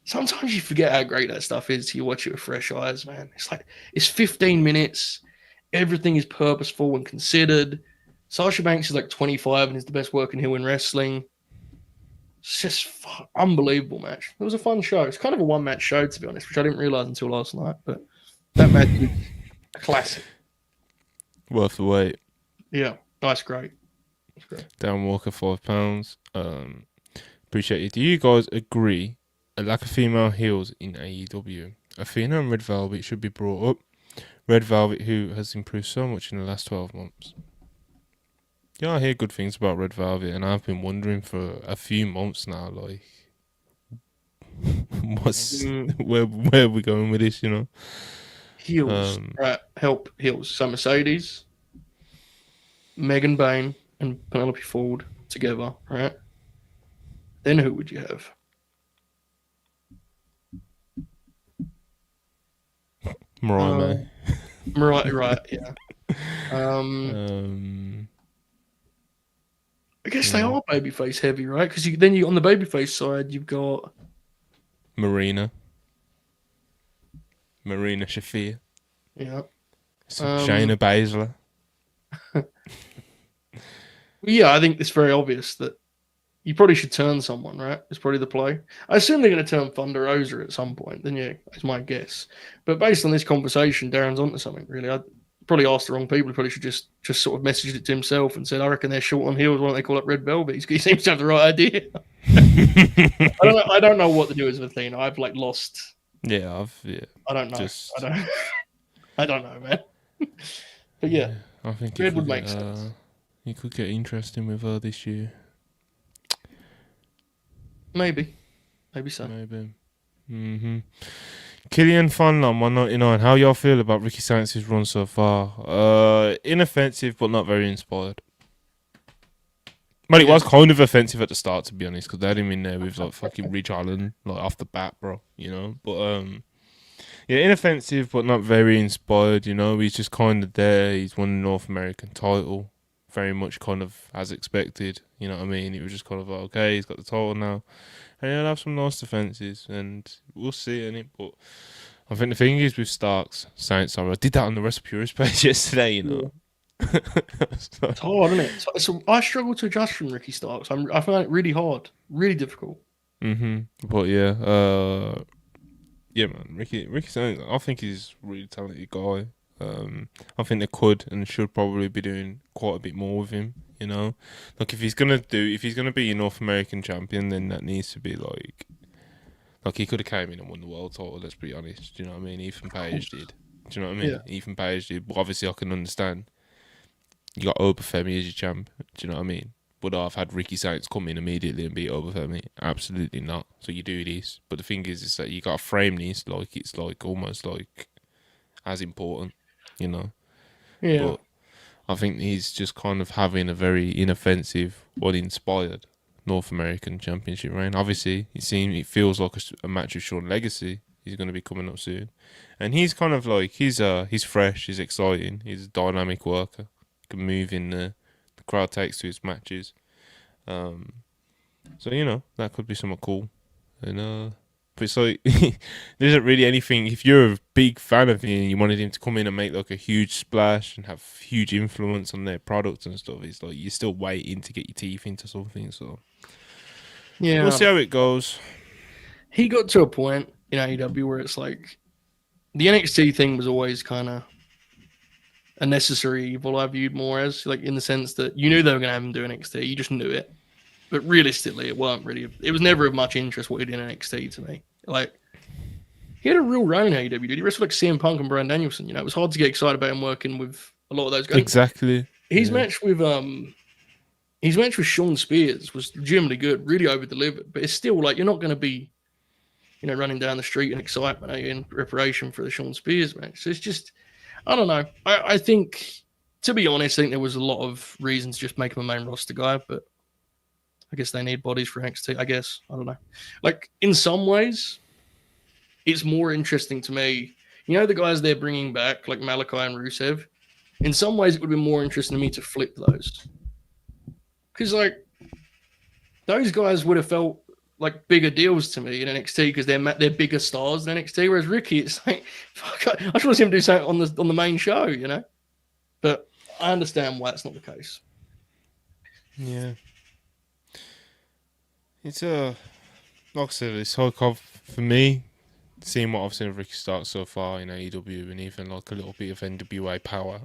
Sometimes you forget how great that stuff is till you watch it with fresh eyes, man. It's 15 minutes. Everything is purposeful and considered. Sasha Banks is 25 and is the best working heel in wrestling. It's just unbelievable match. It was a fun show. It's kind of a one-match show, to be honest, which I didn't realize until last night. But that match is a classic. Worth the wait. Yeah, nice, great. Dan Walker, £5. Appreciate it. Do you guys agree a lack of female heels in AEW? Athena and Red Velvet should be brought up. Red Velvet, who has improved so much in the last 12 months. Yeah, I hear good things about Red Velvet, and I've been wondering for a few months now, where are we going with this, Heels. Right, help heels. So Mercedes, Megan Bain, and Penelope Ford together, right? Then who would you have? Mariah May. Right, yeah. I guess they are babyface heavy, right? Because then on the babyface side, you've got Marina Shafir. Yeah. Shayna Baszler. Yeah, I think it's very obvious that you probably should turn someone, right? It's probably the play. I assume they're going to turn Thunder Rosa at some point. Then, yeah, that's my guess. But based on this conversation, Darren's onto something, really. I probably asked the wrong people. He probably should just sort of messaged it to himself and said, I reckon they're short on heels. Why don't they call it Red Velvet? He seems to have the right idea. I don't know what to do with Athena. I've lost. Yeah, I don't know. I don't know, man. But yeah, I think it would make sense. You could get interesting with her this year. Maybe so. Maybe. Killian Funland 199. How y'all feel about Ricky Sainz's run so far? Inoffensive, but not very inspired. Well, it was kind of offensive at the start, to be honest, because they had him in there with fucking Ridge Island off the bat, bro. But yeah, inoffensive, but not very inspired. He's just kind of there. He's won the North American title, very much kind of as expected. You know what I mean? It was just kind of okay, he's got the title now, and he'll have some nice defenses, and we'll see innit. But I think the thing is with Starks, Saints, I did that on the Wrestle Purist page yesterday. Yeah. It's hard, isn't it? So I struggle to adjust from Ricky Starks. I find it really hard, really difficult. But yeah, man, Ricky Sterling, I think he's a really talented guy. I think they could and should probably be doing quite a bit more with him. You know, like if he's gonna be a North American champion, then that needs to be like he could have came in and won the world title. Let's be honest. Do you know what I mean? Ethan Page did. Do you know what I Yeah. mean? Ethan Page did. But obviously, I can understand. You got Obafemi as your champ. Do you know what I mean? Would I have had Ricky Saints come in immediately and beat Obafemi? Absolutely not. So you do this. But the thing is that you got to frame this like it's like almost like as important, you know. Yeah. But I think he's just kind of having a very inoffensive, uninspired North American Championship reign. Obviously, it feels like a match with Sean Legacy. He's going to be coming up soon, and he's kind of like he's fresh, he's exciting, he's a dynamic worker. He can move in the crowd takes to his matches. So that could be somewhat cool, and but it's like there isn't really anything. If you're a big fan of him and you wanted him to come in and make like a huge splash and have huge influence on their products and stuff, it's like you're still waiting to get your teeth into something. So Yeah. we'll see how it goes. He got to a point in AEW where it's like the NXT thing was always kind of a necessary evil. I viewed more as like in the sense that you knew they were going to have him do NXT, you just knew it. But realistically, it weren't really. It was never of much interest what he did in NXT to me. Like he had a real run in AEW. Did he wrestled like CM Punk and Bryan Danielson? You know, it was hard to get excited about him working with a lot of those guys. Exactly. His match with Shawn Spears was legitimately good, really over delivered. But it's still like you're not going to be, running down the street in excitement in preparation for the Shawn Spears match. So it's just, I don't know. I think, to be honest, I think there was a lot of reasons to just make him a main roster guy, but I guess they need bodies for NXT. I guess. I don't know. Like, in some ways, it's more interesting to me. The guys they're bringing back, like Malachi and Rusev, in some ways, it would be more interesting to me to flip those. Because, like, those guys would have felt like bigger deals to me in NXT because they're bigger stars than NXT. Whereas Ricky, it's like, fuck, I just want to see him do something on the main show, But I understand why that's not the case. Yeah. It's like I said, it's hard for me, seeing what I've seen of Ricky Stark so far in AEW and even like a little bit of NWA power,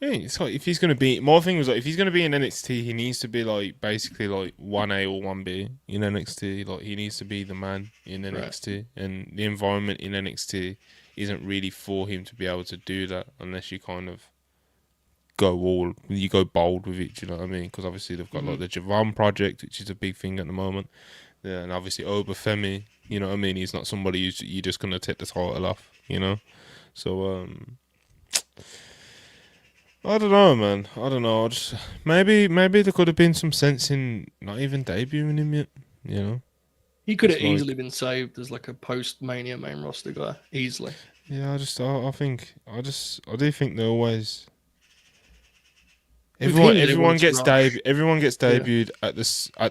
Yeah, it's like if he's gonna be, my thing was like if he's gonna be in NXT, he needs to be like basically like 1A or 1B in NXT. Like he needs to be the man in NXT, right. And the environment in NXT isn't really for him to be able to do that unless you kind of go bold with it. Do you know what I mean? Because obviously they've got like the Javon project, which is a big thing at the moment. Yeah, and obviously Obafemi, you know what I mean? He's not somebody you're just gonna take the title off, So I don't know, man. I don't know. Maybe there could have been some sense in not even debuting him yet. He could have easily been saved as like a post-Mania main roster guy, easily. Yeah, I do think they're always. Everyone gets debuted at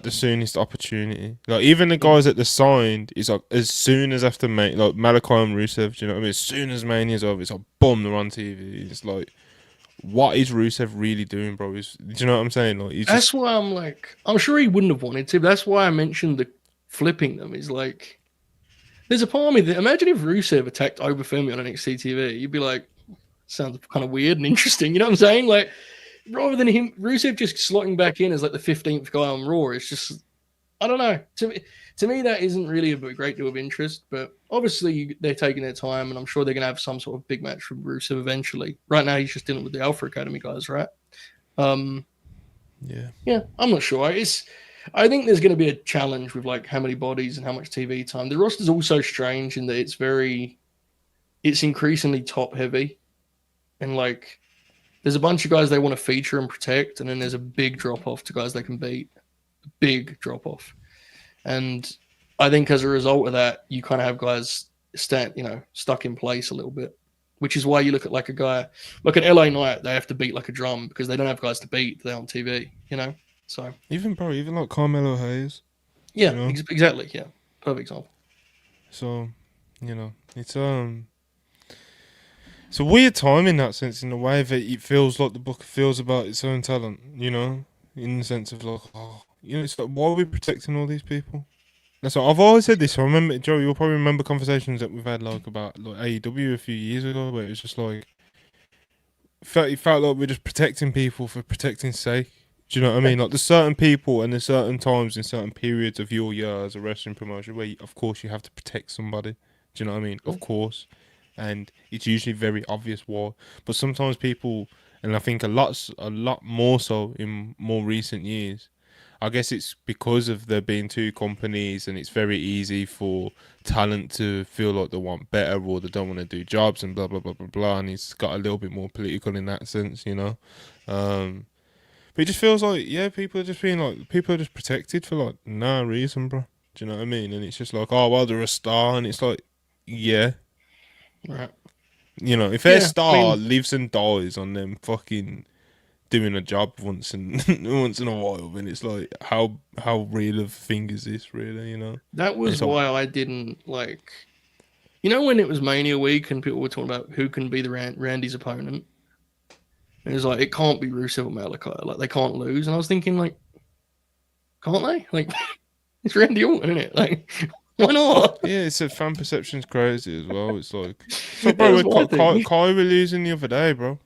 the soonest opportunity. Like even the guys that they signed is like as soon as after like Malachi and Rusev. Do you know what I mean? As soon as Mania's over, it's like boom, they're on TV. It's like, what is Rusev really doing, bro? Do you know what I'm saying? Like that's why I'm like, I'm sure he wouldn't have wanted to. But that's why I mentioned the flipping them. Is like, there's a part of me that imagine if Rusev attacked Obafemi on NXT TV, you'd be like, sounds kind of weird and interesting. You know what I'm saying? Like, rather than him, Rusev just slotting back in as like the 15th guy on Raw, it's just, I don't know. To me, that isn't really a great deal of interest, but obviously they're taking their time, and I'm sure they're going to have some sort of big match from Rusev eventually. Right now, he's just dealing with the Alpha Academy guys, right? Yeah, I'm not sure. I think there's going to be a challenge with like how many bodies and how much TV time. The roster's also strange in that it's increasingly top heavy, and like there's a bunch of guys they want to feature and protect, and then there's a big drop off to guys they can beat. Big drop off. And I think as a result of that, you kind of have guys stuck in place a little bit, which is why you look at like a guy like an LA Knight, they have to beat like a drum because they don't have guys to beat. They're on TV, So even like Carmelo Hayes. Yeah, exactly. Yeah, perfect example. So, it's a weird time in that sense, in the way that it feels like the book feels about its own talent, in the sense of like, You know, it's like, why are we protecting all these people? That's what I've always said this. I remember, Joe, you'll probably remember conversations that we've had like about like AEW a few years ago, where it was just like it felt like we're just protecting people for protecting sake. Do you know what I mean? Like there's certain people and there's certain times in certain periods of your year as a wrestling promotion where, of course, you have to protect somebody. Do you know what I mean? Of course, and it's usually very obvious why. But sometimes people, and I think a lot more so in more recent years. I guess it's because of there being two companies, and it's very easy for talent to feel like they want better or they don't want to do jobs and blah blah blah blah blah. And it's got a little bit more political in that sense, you know. But it just feels like, yeah, people are just protected for like no reason, bro. Do you know what I mean? And it's just like, oh well, they're a star, and it's like, yeah, Right. you know, if their Yeah. I star mean, lives and dies on them fucking doing a job once in once in a while, then it's like, how real of a thing is this, really? You know? that And was it's like, why I didn't like. You know when it was Mania week and people were talking about who can be the Randy's opponent? And it was like, it can't be Rusev or Malachi. Like, they can't lose. And I was thinking, like, can't they? Like, it's Randy Orton, isn't it? Like, why not? yeah, it's a fan perception's crazy as well. It's like, so bro, That's what I think. Kai were losing the other day, bro.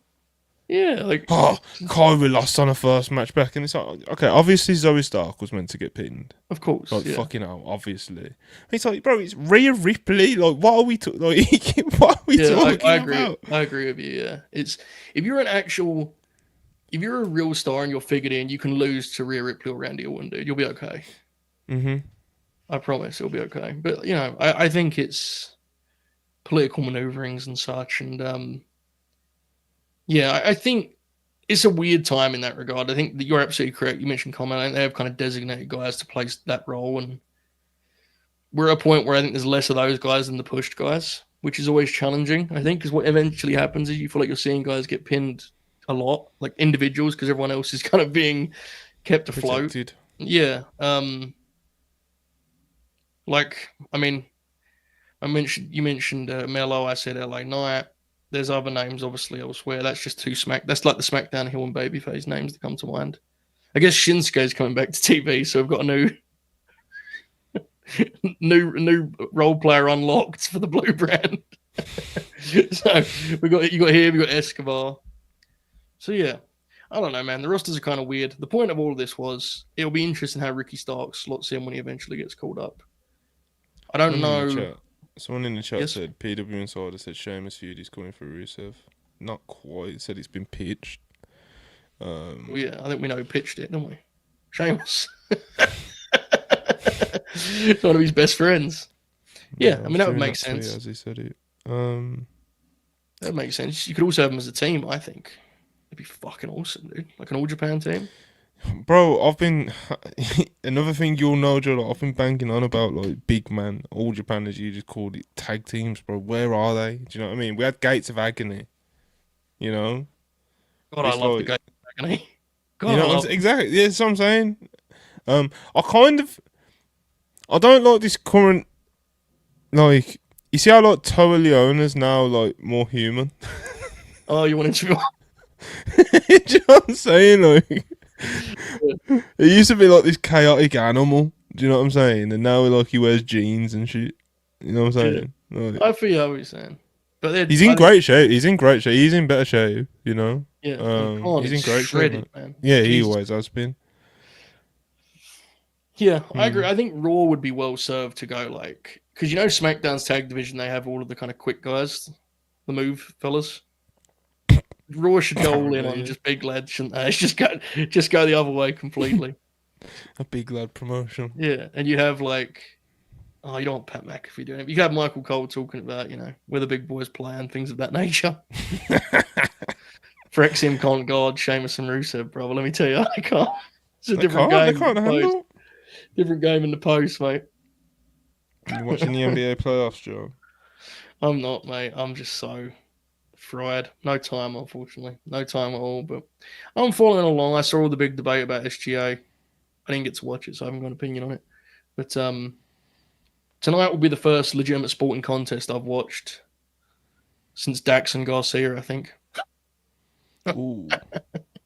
Yeah, like, Oh, Kyrie lost on a first match back, and it's like, okay, obviously Zoe Stark was meant to get pinned. of course. Like, Yeah. fucking hell, obviously. It's like, bro, it's Rhea Ripley. Like, what are we like? What are we talking about? I agree with you. Yeah. It's, if you're if you're a real star and you're figured in, you can lose to Rhea Ripley or Randy Orton, dude. You'll be okay. Mm-hmm. I promise it'll be okay. But, you know, I think it's political maneuverings and such. And, yeah, I think it's a weird time in that regard. I think that you're absolutely correct. You mentioned Coleman. I think they have kind of designated guys to play that role, and we're at a point where I think there's less of those guys than the pushed guys, which is always challenging. I think because what eventually happens is you feel like you're seeing guys get pinned a lot, like individuals, because everyone else is kind of being kept afloat. Protected. Yeah. Like, I mean, you mentioned Mello. I said LA Knight. There's other names, obviously, elsewhere. That's just that's like the SmackDown Hill and Babyface names that come to mind. I guess Shinsuke's coming back to TV, so we've got a new role player unlocked for the Blue brand. So you got him, we got Escobar. So yeah, I don't know, man. The rosters are kind of weird. The point of all of this was it'll be interesting how Ricky Starks slots in when he eventually gets called up. I don't know. Someone in the chat Yes? said PW Insider said Sheamus feud is coming for Rusev. Not quite. Said it's been pitched. Well, yeah, I think we know who pitched it, don't we? Sheamus. It's one of his best friends. Yeah, I mean, that would make sense. As he said it. That would make sense. You could also have them as a team, I think. It'd be fucking awesome, dude. Like an All Japan team. Bro, I've been another thing you'll know, Joe. Like, I've been banging on about like big man, All Japan as you just called it, tag teams, bro. Where are they? Do you know what I mean? We had Gates of Agony, you know. God, I love the Gates of Agony. God, you know, exactly. Yeah, that's what I'm saying. I don't like this current, like, you see how like Toa Leona's now like more human. Oh, you want to? Do you know what I'm saying? Like, it used to be like this chaotic animal. Do you know what I'm saying? And now like he wears jeans and shit. You know what I'm saying? Yeah. Like, I feel what you're saying, but he's in great shape. He's in great shape. He's in better shape. You know. Yeah, he's in great shape, man. Yeah, he always has been. Yeah, I agree. I think Raw would be well served to go like, because you know SmackDown's tag division, they have all of the kind of quick guys, the move fellas. Raw should go all in on just big lads, shouldn't they? Just go the other way completely. A big lad promotion. Yeah, and you have like, oh, you don't want Pat McAfee doing it. You have Michael Cole talking about, you know, where the big boys play and things of that nature. For XM can't guard Sheamus and Rusev, brother. Let me tell you, I can't. It's a different game. They can't handle. Different game in the post, mate. You watching the NBA playoffs, Joe? I'm not, mate. I'm just so fried. No time, unfortunately. No time at all. But I'm following along. I saw all the big debate about SGA. I didn't get to watch it, so I haven't got an opinion on it. But tonight will be the first legitimate sporting contest I've watched since Dax and Garcia, I think. Ooh,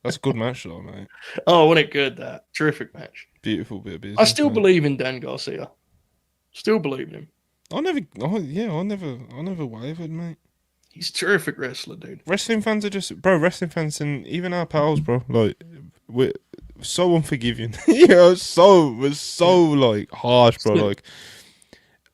that's a good match, though, mate. Oh, wasn't it good? That terrific match. Beautiful bit of business. I still man. believe in Dan Garcia. Still believe in him. I never wavered, mate. He's a terrific wrestler, dude. Wrestling fans are just, bro. Wrestling fans and even our pals, bro. Like, we're so unforgiving. We're so like harsh, bro. Like,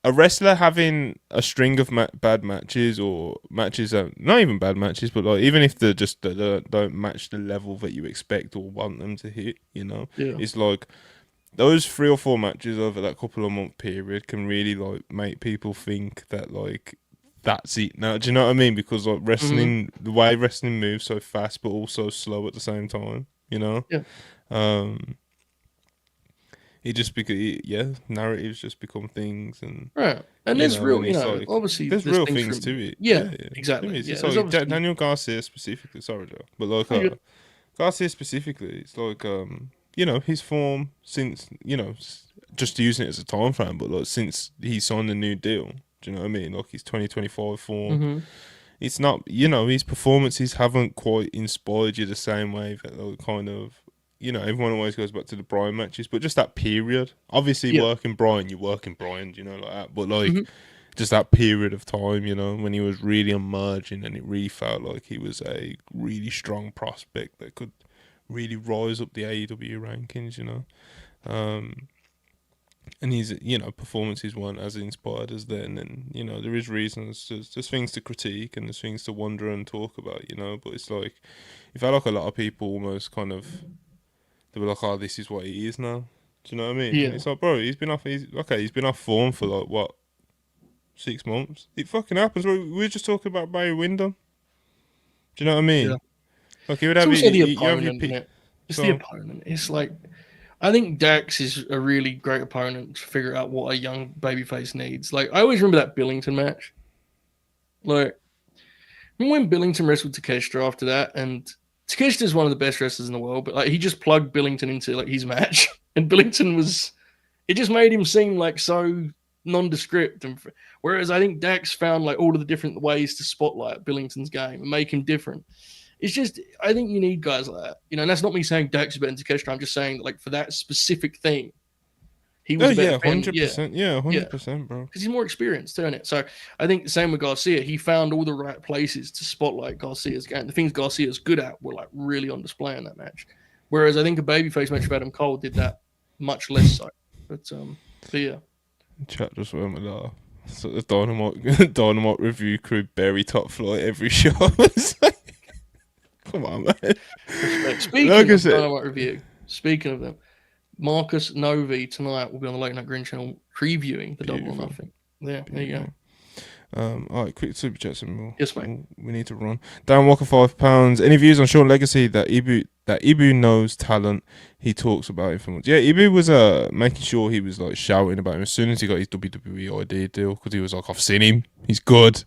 a wrestler having a string of bad matches or matches that not even bad matches, but like even if they don't match the level that you expect or want them to hit, it's like those 3 or 4 matches over that couple of month period can really like make people think that like that's it now. Do you know what I mean? Because like wrestling, the way wrestling moves so fast but also slow at the same time, Yeah. It just narratives just become things, and right, and there's real, like, obviously there's real things to it. Yeah, exactly. It's like Daniel Garcia specifically. Sorry, Joe, but like Garcia specifically, it's like his form since just using it as a time frame, but like since he signed a new deal. Do you know what I mean? Like his 2025 form. It's not, his performances haven't quite inspired you the same way that like kind of. Everyone always goes back to the Bryan matches, but just that period. Obviously, working Bryan, like that. But like, just that period of time, when he was really emerging, and it really felt like he was a really strong prospect that could really rise up the AEW rankings, and his, performances weren't as inspired as then, and there is reasons. There's things to critique and there's things to wonder and talk about, But it's like, it felt like a lot of people almost kind of. They were like, "Oh, this is what he is now." Do you know what I mean? Yeah. And it's like, bro, he's been off form for like what, 6 months? It fucking happens. We were just talking about Barry Windham. Do you know what I mean? Yeah. Like, he would it's have also the you have opponent, your isn't it? It's the opponent. It's like, I think Dax is a really great opponent to figure out what a young babyface needs. Like, I always remember that Billington match. Like, remember when Billington wrestled Takeshita after that, and Takeshita is one of the best wrestlers in the world, but like he just plugged Billington into like his match, and Billington it just made him seem like so nondescript. And whereas I think Dax found like all of the different ways to spotlight Billington's game and make him different. It's just, I think you need guys like that, and that's not me saying Dax is better than Takeshita. I'm just saying that, like, for that specific thing, he was 100%, 100%, bro. Because he's more experienced, isn't it? So I think the same with Garcia. He found all the right places to spotlight Garcia's game. The things Garcia's good at were like really on display in that match. Whereas I think a babyface match of Adam Cole did that much less so. But yeah. Chat just went with that. So the Dynamite review crew bury top flight every show. Come on, man. Speaking of Dynamite review, speaking of them, Marcus Novi tonight will be on the Late Night Green channel previewing the Double or Nothing. There you go. All right, quick super chats and more. Yes, mate. We need to run. Dan Walker, £5. Any views on Sean Legacy that Ibu knows talent? He talks about it for months. Yeah, Ibu was making sure he was like shouting about him as soon as he got his WWE ID deal, because he was like, I've seen him, he's good.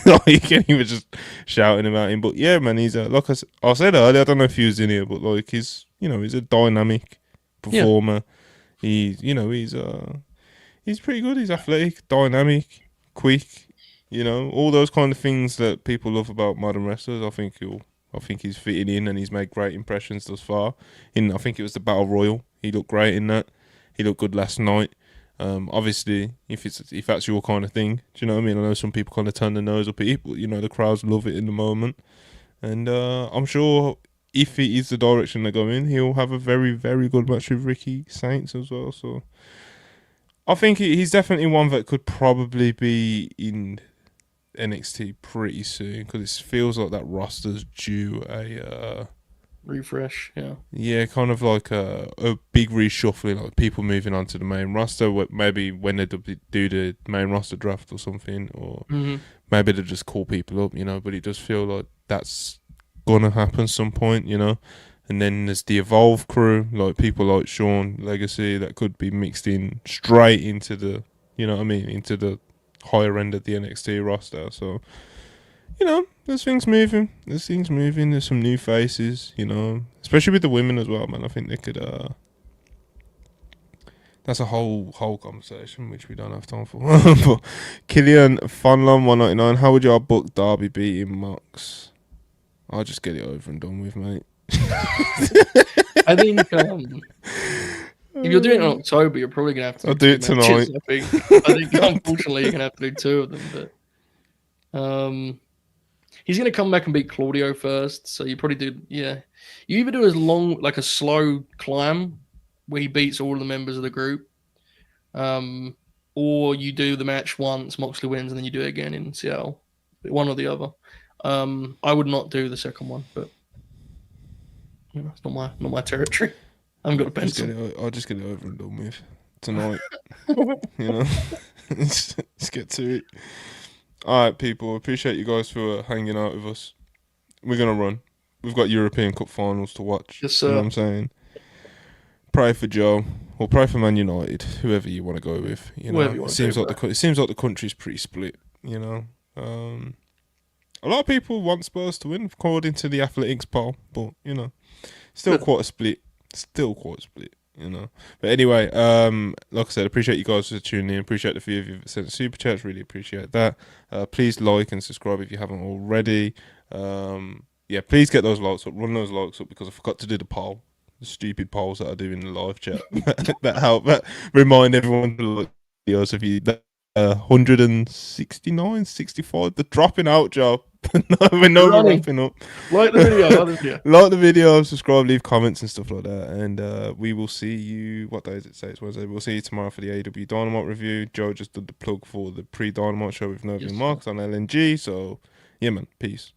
Like, and he was just shouting about him. But yeah, man, he's like I said earlier, I don't know if he was in here, but like he's a dynamic performer. Yeah. He's pretty good. He's athletic, dynamic, quick. All those kind of things that people love about modern wrestlers. I think he's fitting in, and he's made great impressions thus far. I think it was the Battle Royal. He looked great in that. He looked good last night. Obviously, if that's your kind of thing, do you know what I mean? I know some people kind of turn their nose up at it, but the crowds love it in the moment, and I'm sure if it is the direction they're going, he'll have a very, very good match with Ricky Saints as well. So I think he's definitely one that could probably be in NXT pretty soon, because it feels like that roster's due a refresh. Yeah, kind of like a big reshuffling, like people moving on to the main roster. Maybe when they do the main roster draft or something, or maybe they just call people up, But it does feel like that's gonna happen some point, And then there's the Evolve crew, like people like Sean Legacy, that could be mixed in straight into the, into the higher end of the NXT roster. So, there's things moving. There's some new faces, especially with the women as well, man. I think they could. That's a whole conversation which we don't have time for. But Killian Funlon 199. How would y'all book Darby beating Mox? I'll just get it over and done with, mate. I think If you're doing it in October, you're probably gonna have to I'll do do two it matches. tonight. I think unfortunately you're gonna have to do two of them. But he's gonna come back and beat Claudio first. So you probably do, yeah. You either do a slow climb where he beats all of the members of the group, or you do the match once, Moxley wins, and then you do it again in Seattle. One or the other. I would not do the second one, but it's not my territory. I haven't got a pencil. I'll just get it over and done with tonight. Let's get to it. All right, people. Appreciate you guys for hanging out with us. We're gonna run. We've got European Cup finals to watch. Yes, sir. You know what I'm saying? Pray for Joe or pray for Man United, whoever you want to go with. It seems like the country's pretty split. A lot of people want Spurs to win, according to the Athletics poll, but still quite a split. But anyway, like I said, appreciate you guys for tuning in. Appreciate the few of you that sent super chats. Really appreciate that. Please like and subscribe if you haven't already. Please get those likes up. Run those likes up because I forgot to do the stupid polls that I do in the live chat. that help. That remind everyone to like videos of you. 169, 65. They're dropping out, Joe. we're wrapping up. Like the video. Like the video, subscribe, leave comments and stuff like that. And we will see you. What day does it say? It's Wednesday. We'll see you tomorrow for the AEW Dynamite review. Joe just did the plug for the pre-Dynamite show with Novi and Marks on LNG. So, yeah, man. Peace.